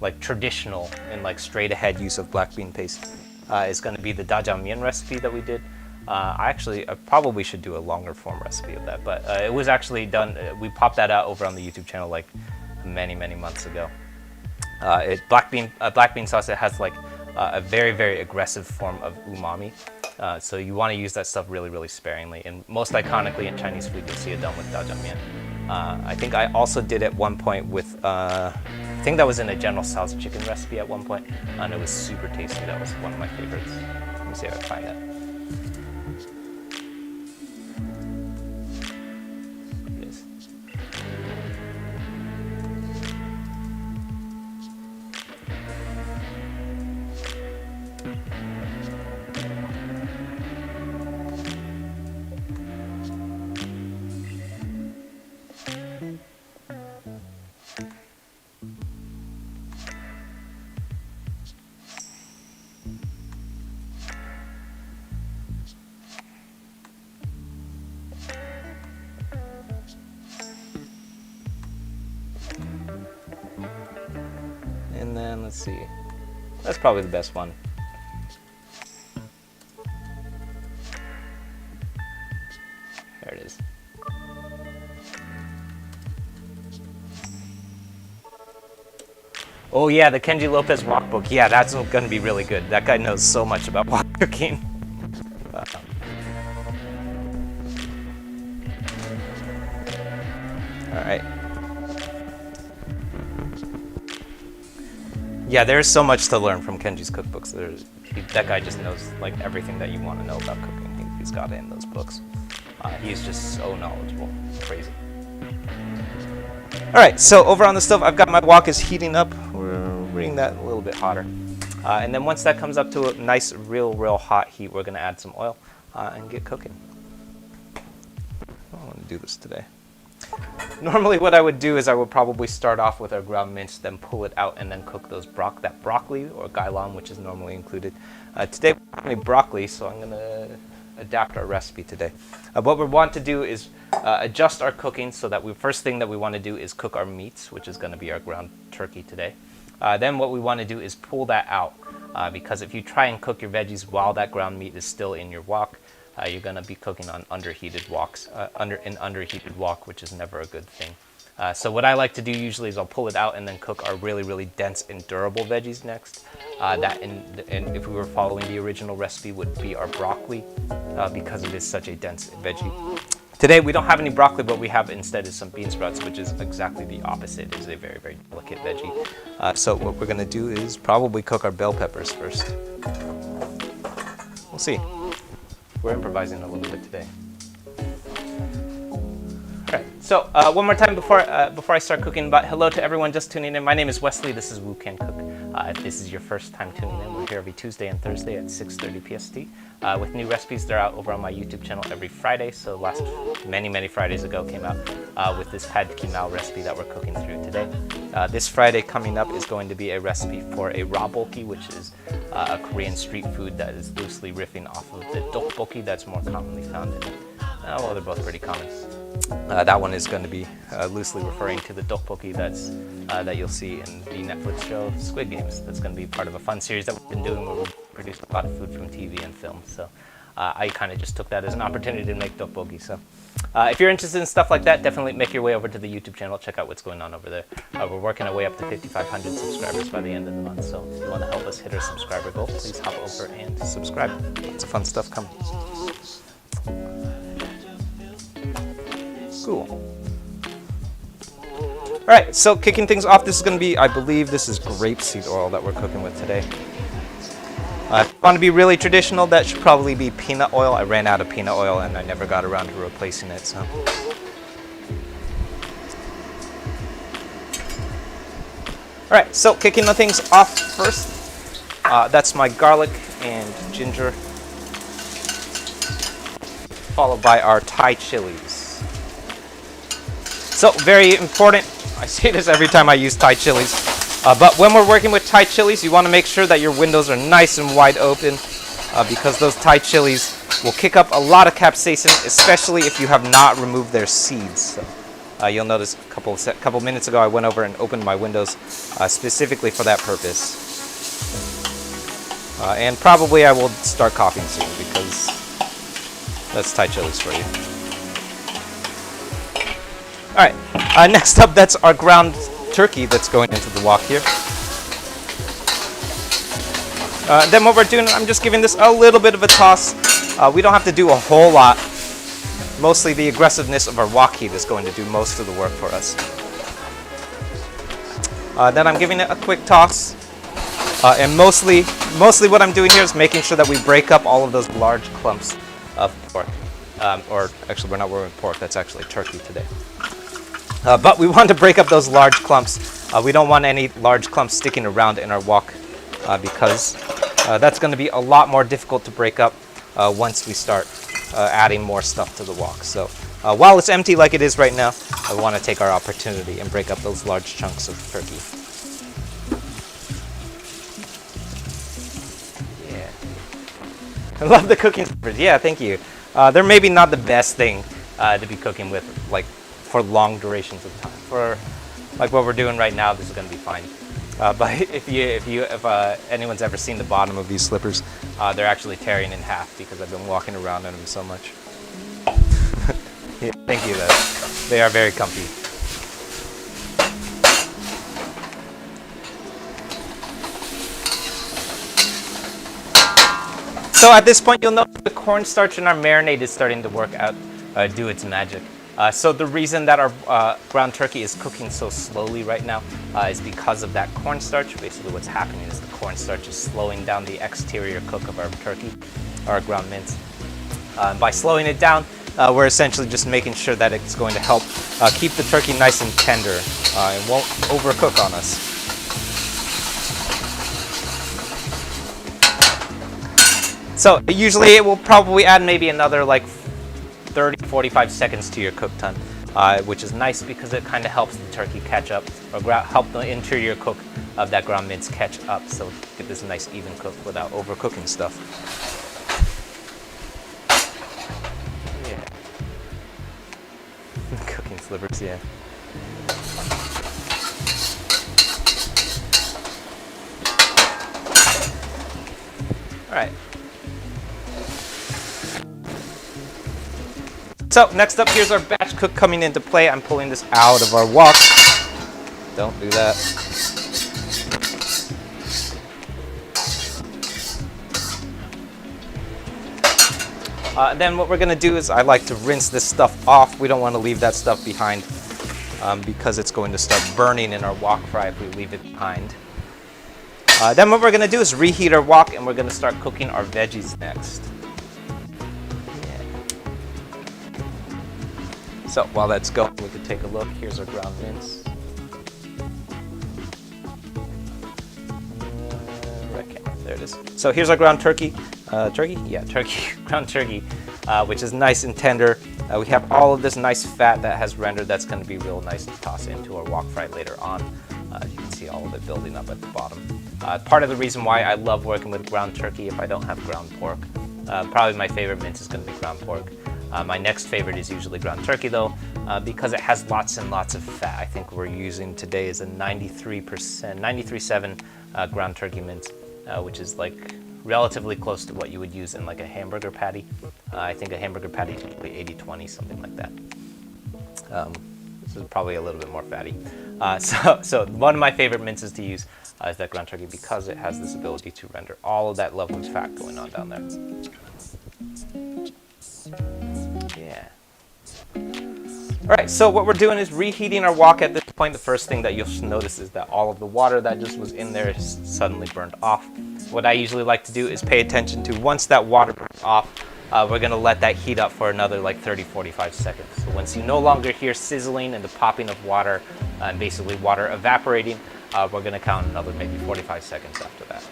like traditional and like straight ahead use of black bean paste is going to be the jjajangmyeon recipe that we did. I probably should do a longer form recipe of that, but it was actually done. We popped that out over on the YouTube channel like many months ago. Black bean sauce. It has like a very, very aggressive form of umami. So you want to use that stuff really, really sparingly. And most iconically in Chinese food, you'll see it done with jjajangmyeon. I think I also did at one point with, I think that was in a General Tso's chicken recipe at one point, and it was super tasty. That was one of my favorites. Let me see if I can find that. Here it is. And then let's see, that's probably the best one. There it is. Oh yeah, the Kenji Lopez wok book. Yeah, that's going to be really good. That guy knows so much about wok cooking. All right. Yeah, there's so much to learn from Kenji's cookbooks. That guy just knows like everything that you want to know about cooking. He's got it in those books. He's just so knowledgeable. Crazy. All right, so over on the stove, I've got my wok is heating up. We're bringing that a little bit hotter. And then once that comes up to a nice, real hot heat, we're going to add some oil and get cooking. I want to do this today. Normally what I would do is I would probably start off with our ground mince, then pull it out and then cook that broccoli or gailan, which is normally included. Today we're having broccoli, so I'm going to adapt our recipe today. What we want to do is adjust our cooking so that first thing that we want to do is cook our meats, which is going to be our ground turkey today. Then what we want to do is pull that out because if you try and cook your veggies while that ground meat is still in your wok, you're going to be cooking on underheated woks, in underheated wok, which is never a good thing. So what I like to do usually is I'll pull it out and then cook our really, really dense and durable veggies next. That, if we were following the original recipe, would be our broccoli, because it is such a dense veggie. Today we don't have any broccoli, but we have instead is some bean sprouts, which is exactly the opposite. It's a very, very delicate veggie. So what we're going to do is probably cook our bell peppers first. We'll see. We're improvising a little bit today. Alright, so one more time before I start cooking, but hello to everyone just tuning in. My name is Wesley, this is Woo Can Cook. If this is your first time tuning in, we're here every Tuesday and Thursday at 6:30 PST with new recipes. They're out over on my YouTube channel every Friday, so many Fridays ago came out with this Pad Kee Mao recipe that we're cooking through today. This Friday coming up is going to be a recipe for a rabolki, which is a Korean street food that is loosely riffing off of the tteokbokki that's more commonly found in well, they're both pretty common. That one is going to be loosely referring to the tteokbokki that you'll see in the Netflix show Squid Games. That's going to be part of a fun series that we've been doing where we produce a lot of food from TV and film. So I kind of just took that as an opportunity to make tteokbokki. So if you're interested in stuff like that, definitely make your way over to the YouTube channel. Check out what's going on over there. We're working our way up to 5,500 subscribers by the end of the month. So if you want to help us hit our subscriber goal, please hop over and subscribe. Lots of fun stuff coming. Cool. Alright, so kicking things off, this is going to be, I believe this is grapeseed oil that we're cooking with today. If you want to be really traditional, that should probably be peanut oil. I ran out of peanut oil and I never got around to replacing it, so. Alright, so kicking the things off first, that's my garlic and ginger, followed by our Thai chilies. So very important, I say this every time I use Thai chilies, but when we're working with Thai chilies, you want to make sure that your windows are nice and wide open because those Thai chilies will kick up a lot of capsaicin, especially if you have not removed their seeds. So, you'll notice a couple minutes ago I went over and opened my windows specifically for that purpose. And probably I will start coughing soon because that's Thai chilies for you. Alright, next up, that's our ground turkey that's going into the wok here. Then what we're doing, I'm just giving this a little bit of a toss. We don't have to do a whole lot. Mostly the aggressiveness of our wok heat is going to do most of the work for us. Then I'm giving it a quick toss. And mostly what I'm doing here is making sure that we break up all of those large clumps of pork. Or actually, we're not working with pork, that's actually turkey today. But we want to break up those large clumps. We don't want any large clumps sticking around in our wok because that's going to be a lot more difficult to break up once we start adding more stuff to the wok. So while it's empty like it is right now, I want to take our opportunity and break up those large chunks of turkey. Yeah. I love the cooking slippers. Yeah, thank you. They're maybe not the best thing to be cooking with, like, for long durations of time. For like what we're doing right now, this is going to be fine. But if anyone's ever seen the bottom of these slippers, they're actually tearing in half because I've been walking around in them so much. Yeah, thank you, though. They are very comfy. So at this point, you'll notice the cornstarch in our marinade is starting to work out, do its magic. So the reason that our ground turkey is cooking so slowly right now is because of that cornstarch. Basically what's happening is the cornstarch is slowing down the exterior cook of our turkey, our ground mince. By slowing it down, we're essentially just making sure that it's going to help keep the turkey nice and tender and won't overcook on us. So usually it will probably add maybe another like 30-45 seconds to your cook time, which is nice because it kind of helps the turkey catch up, or help the interior cook of that ground mince catch up, so get this nice even cook without overcooking stuff. Yeah. Cooking slivers, yeah. All right. So next up, here's our batch cook coming into play. I'm pulling this out of our wok. Don't do that. Then what we're gonna do is I like to rinse this stuff off. We don't want to leave that stuff behind because it's going to start burning in our wok fry if we leave it behind. Then what we're gonna do is reheat our wok, and we're gonna start cooking our veggies next. So while that's going, we can take a look. Here's our ground mince. There it is. So here's our ground turkey. Turkey? Yeah, turkey. Ground turkey, which is nice and tender. We have all of this nice fat that has rendered that's going to be real nice to toss into our wok fry later on. You can see all of it building up at the bottom. Part of the reason why I love working with ground turkey if I don't have ground pork. Probably my favorite mince is going to be ground pork. My next favorite is usually ground turkey though, because it has lots and lots of fat. I think we're using today is a 93.7 ground turkey mince, which is like relatively close to what you would use in like a hamburger patty. I think a hamburger patty is usually 80-20, something like that. This is probably a little bit more fatty. So one of my favorite minces to use is that ground turkey because it has this ability to render all of that lovely fat going on down there. Yeah. All right, so what we're doing is reheating our wok at this point. The first thing that you'll notice is that all of the water that just was in there is suddenly burned off. What I usually like to do is pay attention to once that water burns off, we're gonna let that heat up for another like 30-45 seconds. So once you no longer hear sizzling and the popping of water and basically water evaporating, we're gonna count another maybe 45 seconds after that.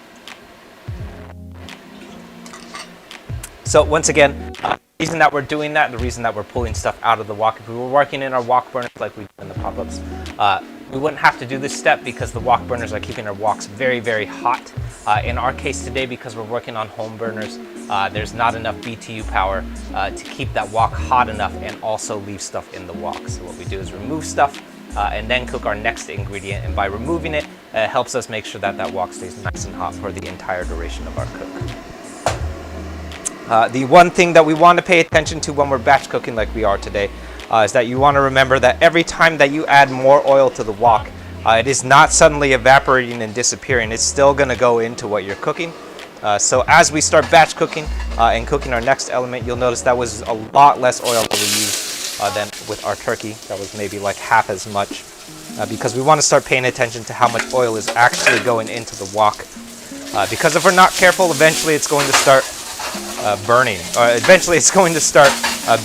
So once again, the reason that we're doing that, the reason that we're pulling stuff out of the wok, if we were working in our wok burners like we do in the pop-ups, we wouldn't have to do this step because the wok burners are keeping our woks very, very hot. In our case today, because we're working on home burners, there's not enough BTU power to keep that wok hot enough and also leave stuff in the wok. So what we do is remove stuff and then cook our next ingredient. And by removing it, it helps us make sure that that wok stays nice and hot for the entire duration of our cook. The one thing that we want to pay attention to when we're batch cooking like we are today is that you want to remember that every time that you add more oil to the wok, it is not suddenly evaporating and disappearing. It's still going to go into what you're cooking. So as we start batch cooking and cooking our next element, you'll notice that was a lot less oil that we used than with our turkey. That was maybe like half as much because we want to start paying attention to how much oil is actually going into the wok. Because if we're not careful, eventually it's going to start burning, or eventually it's going to start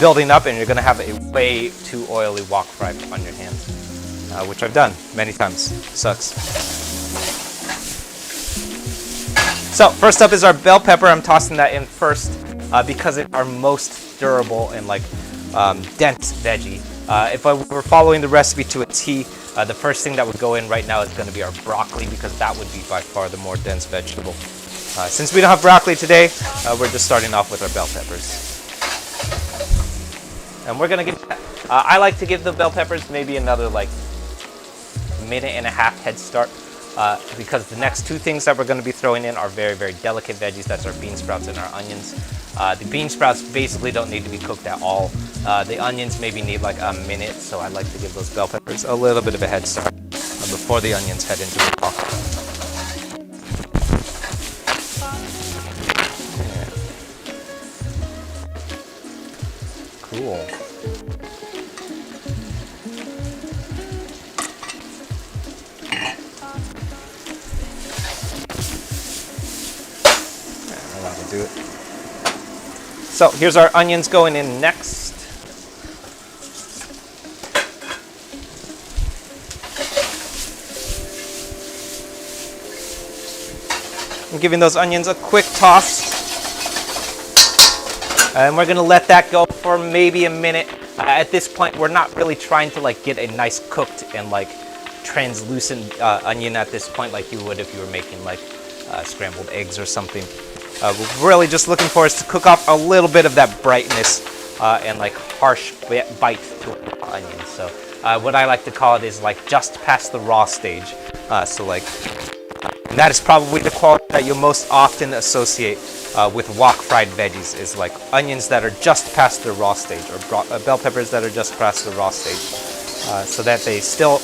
building up and you're going to have a way too oily wok fry on your hands, which I've done many times. Sucks. So first up is our bell pepper. I'm tossing that in first because it's our most durable and like dense veggie. If I were following the recipe to a T, the first thing that would go in right now is going to be our broccoli because that would be by far the more dense vegetable. Since we don't have broccoli today, we're just starting off with our bell peppers. And we're gonna give, I like to give the bell peppers maybe another like minute and a half head start because the next two things that we're gonna be throwing in are very, very delicate veggies. That's our bean sprouts and our onions. The bean sprouts basically don't need to be cooked at all. The onions maybe need like a minute, so I like to give those bell peppers a little bit of a head start before the onions head into the wok. Cool. That'll do it. So here's our onions going in next. I'm giving those onions a quick toss. And we're gonna let that go for maybe a minute. At this point, we're not really trying to like get a nice cooked and like translucent onion at this point like you would if you were making like scrambled eggs or something. We're really just looking for is to cook off a little bit of that brightness and like harsh bite to an onion. So what I like to call it is like just past the raw stage. So like that is probably the quality that you'll most often associate with wok fried veggies is like onions that are just past their raw stage, or bell peppers that are just past the raw stage, so that they still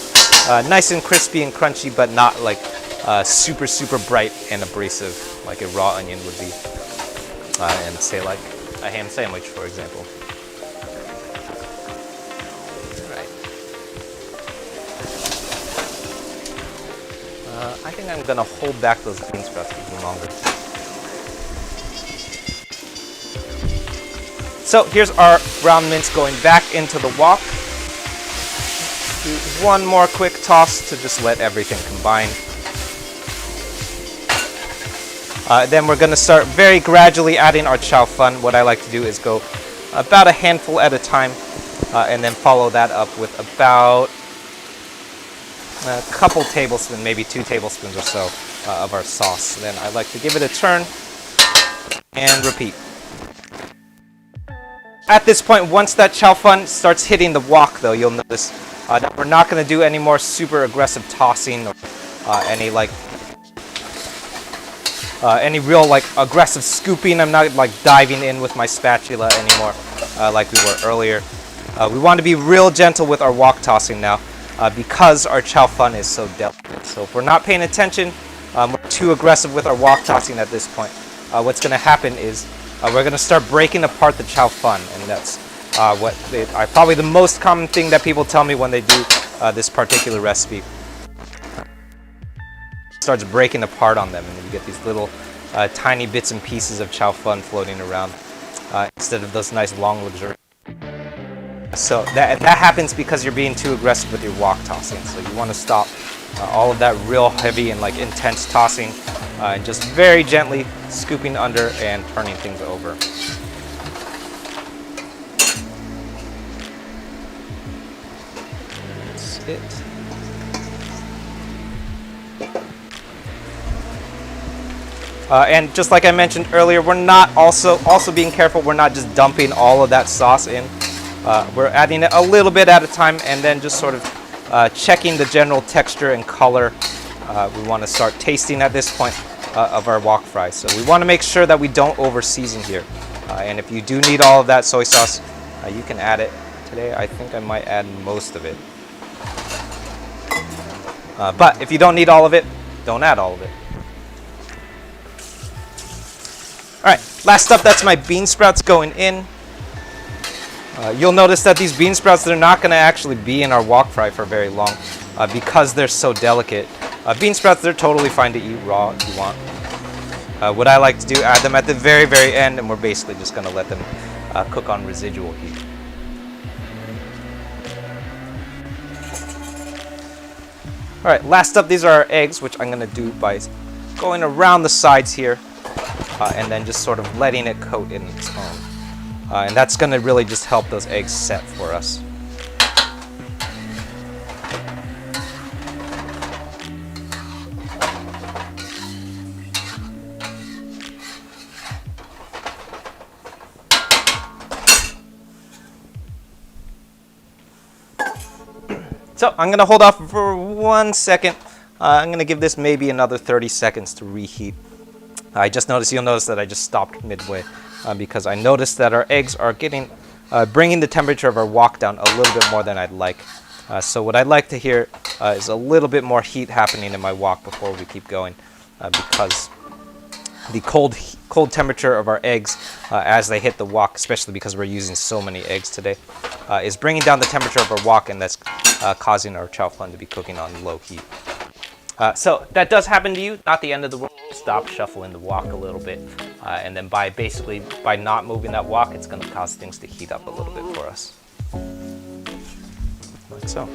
nice and crispy and crunchy, but not like super bright and abrasive like a raw onion would be, and say like a ham sandwich, for example. I think I'm gonna hold back those bean sprouts even longer. So here's our ground mince going back into the wok. Do one more quick toss to just let everything combine. Then we're gonna start very gradually adding our chow fun. What I like to do is go about a handful at a time, and then follow that up with about a couple tablespoons, maybe 2 tablespoons or so of our sauce. Then I like to give it a turn and repeat. At this point, once that chow fun starts hitting the wok, though, you'll notice that we're not going to do any more super aggressive tossing or any real like aggressive scooping. I'm not like diving in with my spatula anymore like we were earlier. We want to be real gentle with our wok tossing now, because our chow fun is so delicate. So if we're not paying attention, we're too aggressive with our wok tossing at this point, what's going to happen is we're going to start breaking apart the chow fun, and that's probably the most common thing that people tell me when they do this particular recipe. It starts breaking apart on them, and you get these little tiny bits and pieces of chow fun floating around instead of those nice long luxurious. So that happens because you're being too aggressive with your wok tossing. So you want to stop all of that real heavy and like intense tossing, and just very gently scooping under and turning things over. That's it. And just like I mentioned earlier, we're not also being careful. We're not just dumping all of that sauce in. We're adding it a little bit at a time, and then just sort of checking the general texture and color. We want to start tasting at this point of our wok fry. So we want to make sure that we don't over season here. And if you do need all of that soy sauce, you can add it. Today I think I might add most of it. But if you don't need all of it, don't add all of it. Alright, last up, that's my bean sprouts going in. You'll notice that these bean sprouts, they're not going to actually be in our wok fry for very long because they're so delicate. Bean sprouts, they're totally fine to eat raw if you want. What I like to do, add them at the very end, and we're basically just going to let them cook on residual heat. Alright, last up, these are our eggs, which I'm going to do by going around the sides here. And then just sort of letting it coat in its own. And that's going to really just help those eggs set for us. So I'm going to hold off for 1 second. I'm going to give this maybe another 30 seconds to reheat. You'll notice that I just stopped midway because I noticed that our eggs are bringing the temperature of our wok down a little bit more than I'd like. So what I'd like to hear is a little bit more heat happening in my wok before we keep going, because the cold temperature of our eggs as they hit the wok, especially because we're using so many eggs today, is bringing down the temperature of our wok, and that's causing our chow fun to be cooking on low heat. So that does happen to you, not the end of the world. Stop shuffling the wok a little bit, and then by not moving that wok, it's going to cause things to heat up a little bit for us, like so.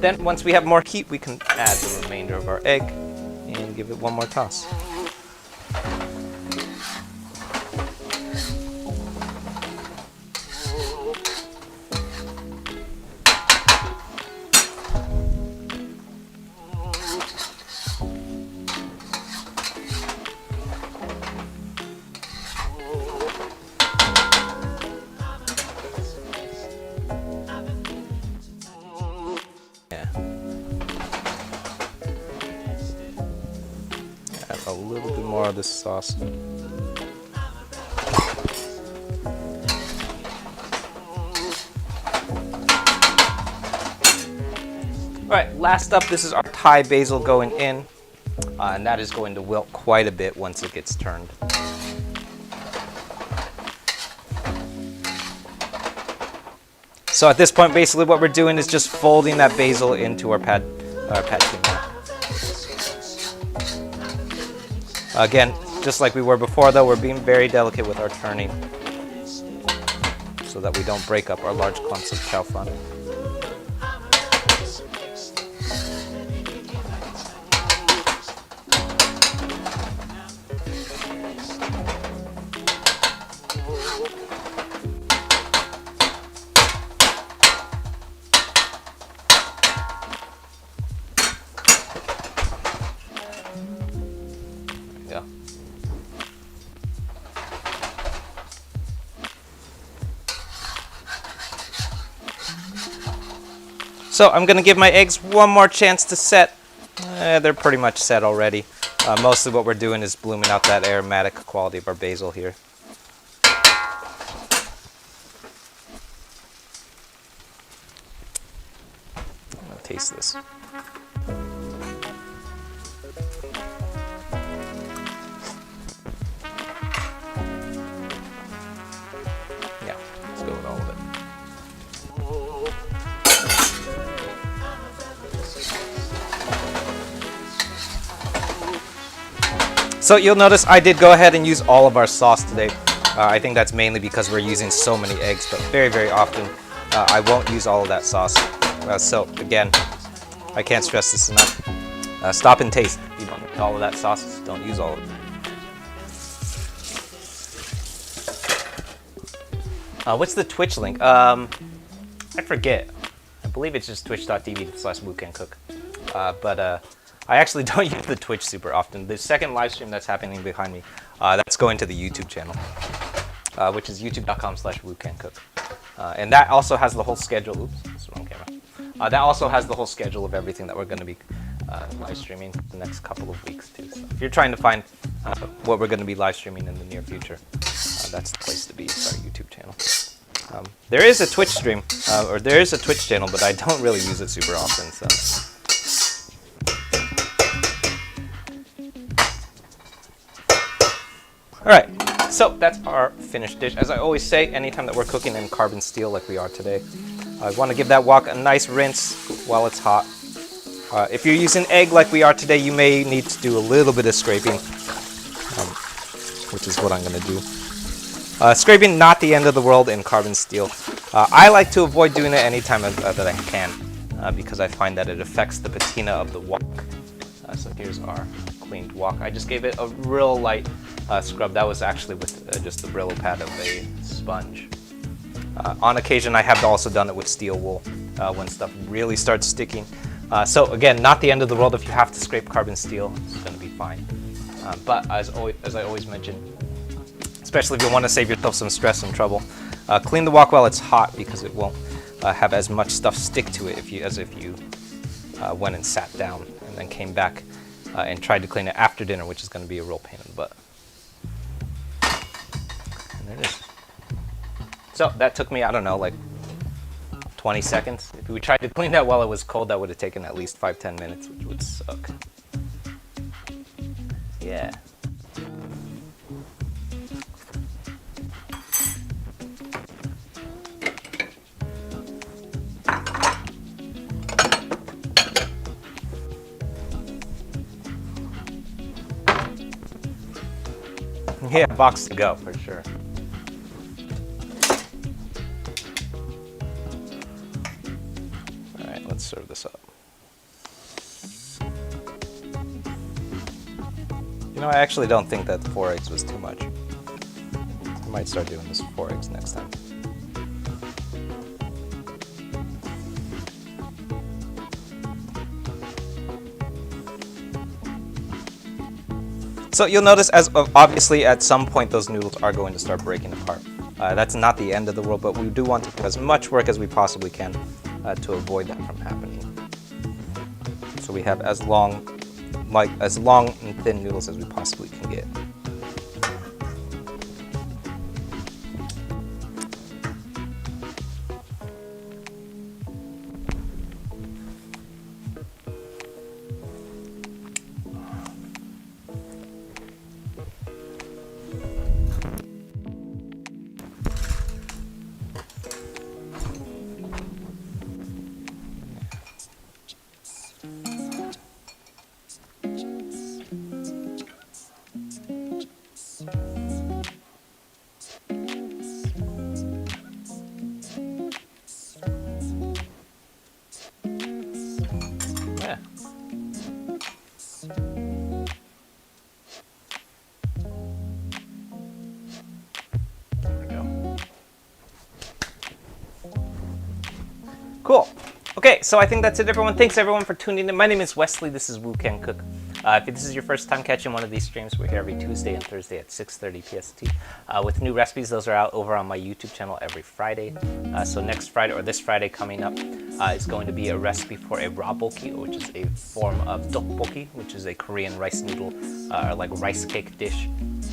Then once we have more heat, we can add the remainder of our egg and give it one more toss. little bit more of this sauce. All right, last up, this is our Thai basil going in, and that is going to wilt quite a bit once it gets turned. So at this point, basically what we're doing is just folding that basil into our Pad Kee Mao. Again, just like we were before though, we're being very delicate with our turning so that we don't break up our large clumps of chow fun. Yeah. So I'm going to give my eggs one more chance to set. They're pretty much set already. Mostly what we're doing is blooming out that aromatic quality of our basil here. I'm going to taste this. Yeah, let's go with all of it. So you'll notice I did go ahead and use all of our sauce today. I think that's mainly because we're using so many eggs, but very, very often I won't use all of that sauce. So again, I can't stress this enough. Stop and taste. If you don't need all of that sauce, don't use all of it. What's the Twitch link? I forget. I believe it's just twitch.tv/WooCanCook. But I actually don't use the Twitch super often. The second live stream that's happening behind me, that's going to the YouTube channel, which is youtube.com/WooCanCook. And that also has the whole schedule. Oops, that's the wrong camera. That also has the whole schedule of everything that we're going to be live streaming the next couple of weeks too. So if you're trying to find what we're going to be live streaming in the near future, that's the place to be. It's our YouTube channel. There is a Twitch stream, or there is a Twitch channel, but I don't really use it super often. So. All right, so that's our finished dish. As I always say, anytime that we're cooking in carbon steel like we are today, I want to give that wok a nice rinse while it's hot. If you're using egg like we are today, you may need to do a little bit of scraping, which is what I'm going to do. Scraping, not the end of the world in carbon steel. I like to avoid doing it anytime that I can, because I find that it affects the patina of the wok. So here's our cleaned wok. I just gave it a real light scrub. That was actually with just the Brillo pad of a sponge. On occasion, I have also done it with steel wool when stuff really starts sticking. So again, not the end of the world if you have to scrape carbon steel. It's going to be fine. But as I always mention, especially if you want to save yourself some stress and trouble, clean the wok while it's hot because it won't have as much stuff stick to it as if you went and sat down and then came back and tried to clean it after dinner, which is going to be a real pain in the butt. And there it is. So that took me, I don't know, like 20 seconds. If we tried to clean that while it was cold, that would have taken at least 5-10 minutes, which would suck. Yeah. Yeah, box to go for sure. All right, let's serve this up. You know, I actually don't think that 4 eggs was too much. I might start doing this 4 eggs next time. So you'll notice, obviously at some point those noodles are going to start breaking apart. That's not the end of the world, but we do want to do as much work as we possibly can to avoid that from happening. So we have as long like as long and thin noodles as we possibly can get. Yeah. There we go. Cool. Okay, so I think that's it, everyone. Thanks, everyone, for tuning in. My name is Wesley. This is Wu Can Cook. If this is your first time catching one of these streams, we're here every Tuesday and Thursday at 6:30 PST with new recipes. Those are out over on my YouTube channel every Friday. So next Friday, or this Friday coming up, is going to be a recipe for a raboki, which is a form of tteokbokki, which is a Korean rice noodle or like rice cake dish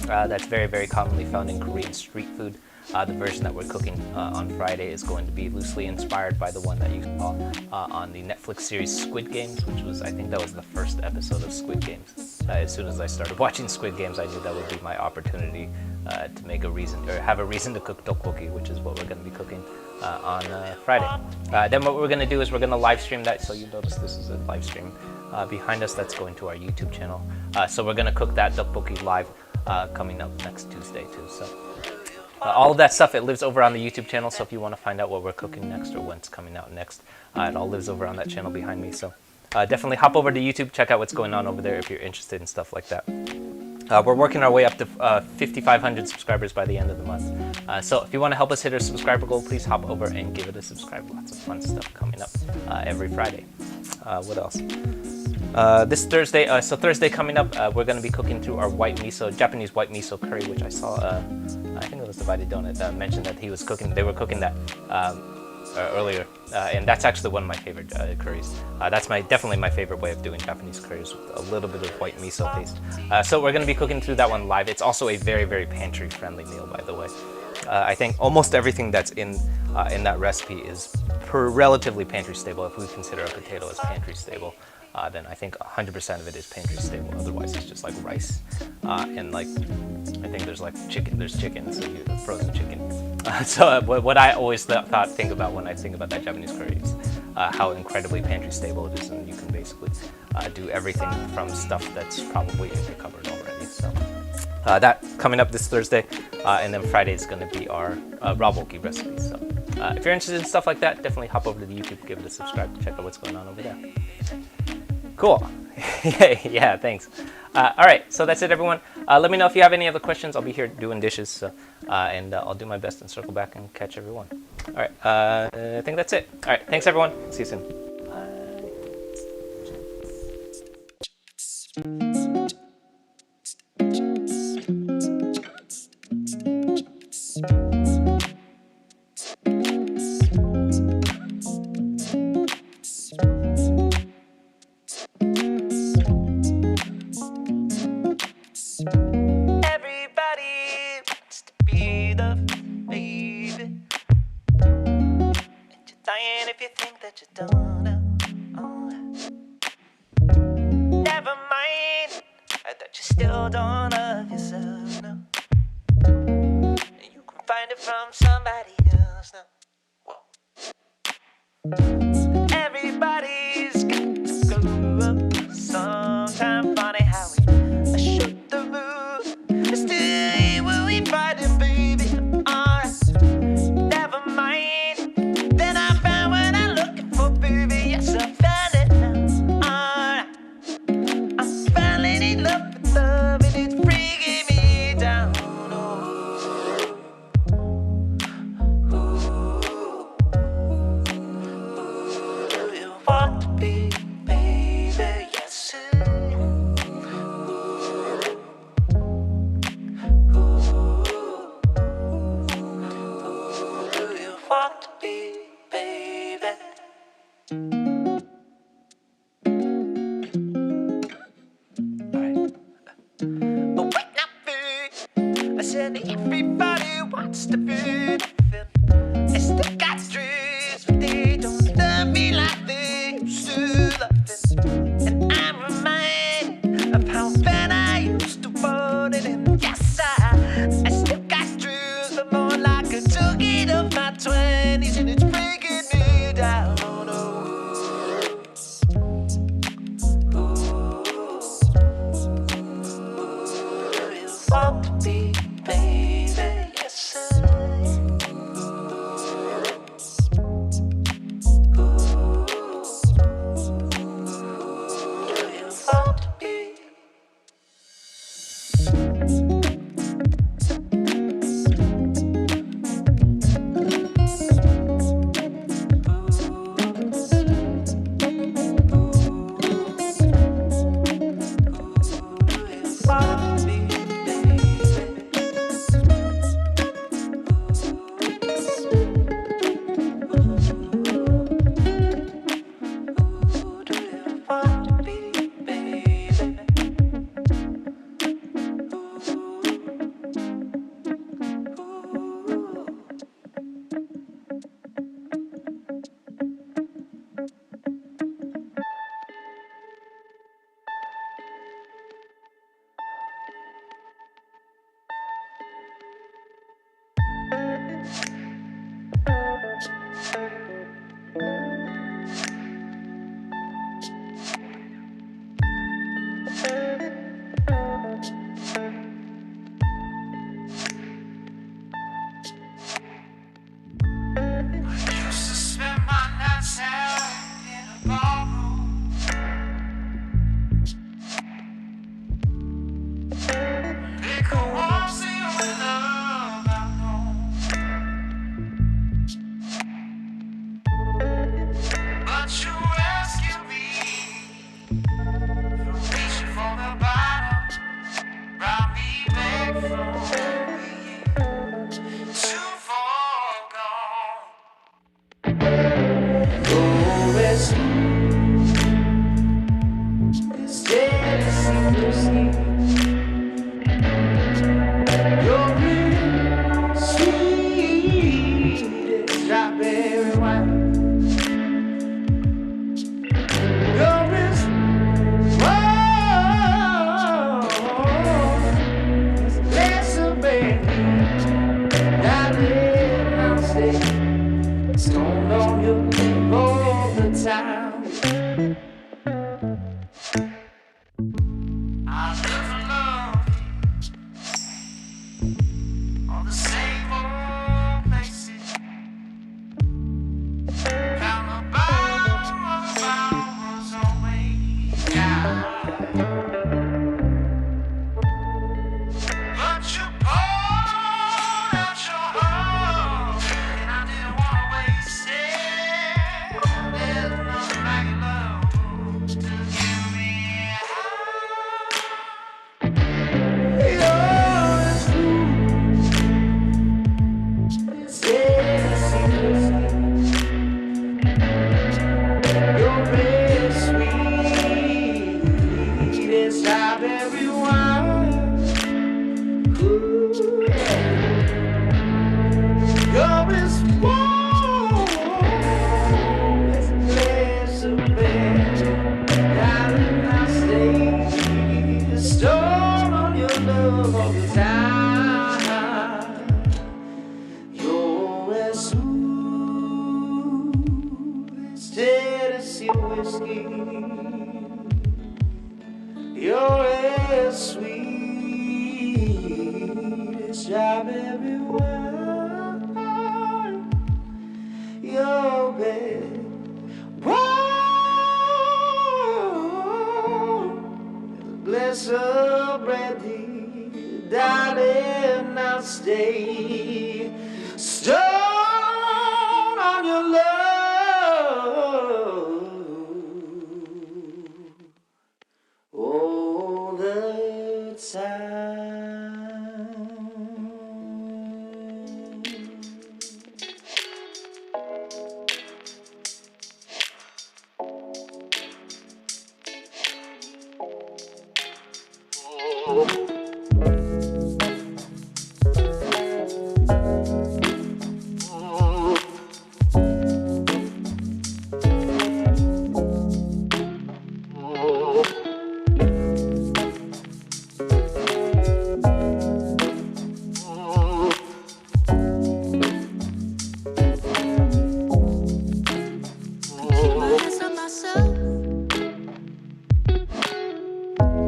that's very, very commonly found in Korean street food. The version that we're cooking on Friday is going to be loosely inspired by the one that you saw on the Netflix series Squid Games, which was, I think that was the first episode of Squid Games. As soon as I started watching Squid Games, I knew that would be my opportunity to make a reason, or have a reason to cook tteokbokki, which is what we're going to be cooking on Friday. Then what we're going to do is we're going to live stream that, so you notice this is a live stream behind us that's going to our YouTube channel. So we're going to cook that tteokbokki live coming up next Tuesday too. So. All of that stuff, it lives over on the YouTube channel, so if you want to find out what we're cooking next or when it's coming out next, it all lives over on that channel behind me. So definitely hop over to YouTube, check out what's going on over there if you're interested in stuff like that. We're working our way up to 5,500 subscribers by the end of the month. So if you want to help us hit our subscriber goal, please hop over and give it a subscribe. Lots of fun stuff coming up every Friday. What else? This Thursday, so Thursday coming up, we're going to be cooking through our white miso, Japanese white miso curry, which I saw, I think it was Divided Donut mentioned that he was cooking, they were cooking that earlier, and that's actually one of my favorite curries. That's definitely my favorite way of doing Japanese curries, with a little bit of white miso paste. So we're going to be cooking through that one live. It's also a very, very pantry-friendly meal, by the way. I think almost everything that's in that recipe is relatively pantry stable. If we consider a potato as pantry stable, then I think 100% of it is pantry stable. Otherwise, it's just like rice, and like I think there's like chicken. There's chicken, so frozen chicken. So what I always think about when I think about that Japanese curry is how incredibly pantry stable it is, and you can basically do everything from stuff that's probably in your cupboard already. So that coming up this Thursday, and then Friday is going to be our raboki recipe. So if you're interested in stuff like that, definitely hop over to the YouTube, give it a subscribe, check out what's going on over there. Cool. Yeah, thanks. All right, so that's it, everyone. Let me know if you have any other questions. I'll be here doing dishes, so, and I'll do my best and circle back and catch everyone. All right, I think that's it. All right, thanks, everyone. See you soon. If you think that you're done Everybody wants to be nothing. I still got dreams, but they don't love me like they used to love it. And I'm reminded of how bad I used to want it. And yes, I still got dreams, but more like a token of my 20s, and it's breaking me down. Want to be, baby, yes I am. Do you want to be?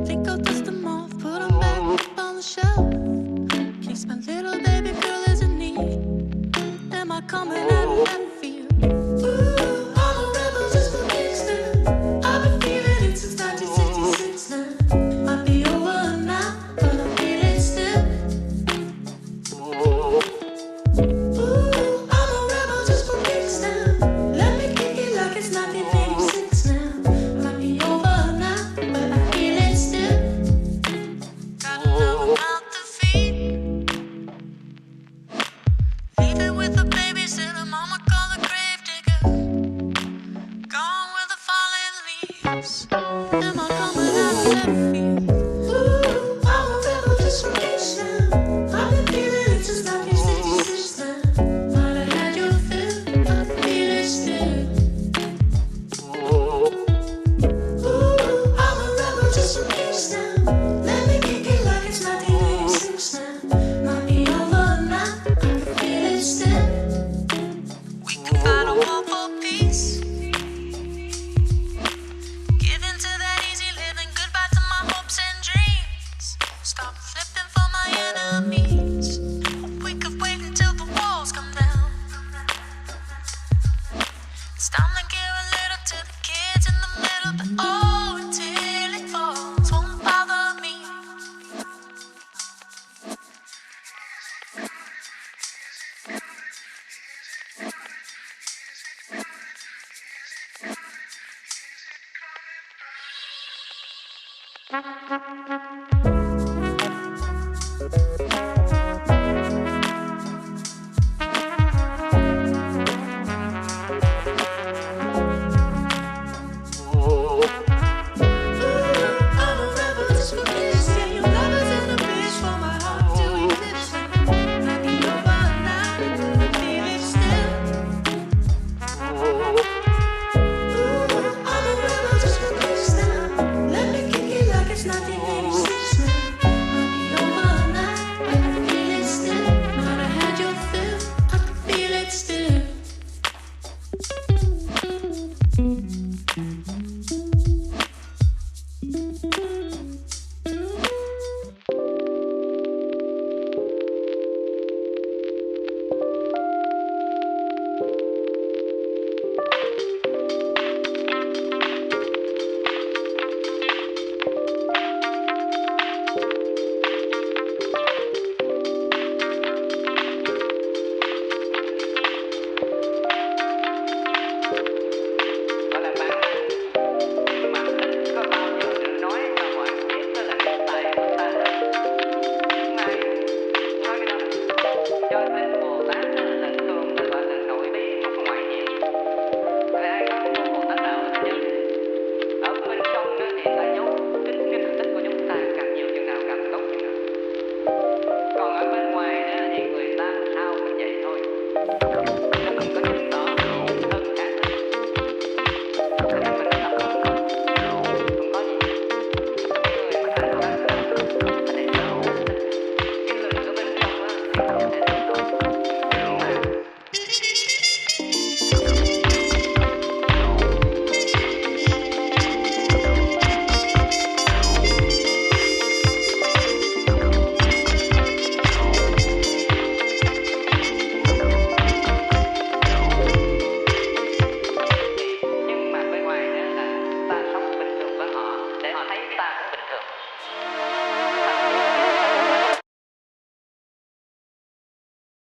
Think I'll dust them off, put them back up on the shelf. In case my little baby girl is in need. Am I coming out of left field? Ooh, I'm a rebel just for kicks now. I've been feeling it since 1966 now. Might be over now, but I feel it still. Ooh, I'm a rebel just for kicks now. Let me kick it like it's 1986 now. Might be over now, but I feel it still. Got another mouth to feed. Leaving with the babysitter, mama call the grave digger. Gone with the fallen leaves. Am I coming out of left field? Ooh, I'm a rebel just for kicks now. I've been feeling it since 1966 now. Might have had your fill, I feel it still. Ooh, I'm a rebel just for kicks now. Let me kick it like it's 1986 now. Might be over now, I can feel it still. We could fight a war for peace. Give in to that easy living, goodbye to my hopes and dreams. Stop flipping for my enemies. We could wait until the walls come down. It's time to give a little to the kids in the middle, but oh, until it falls, won't bother me.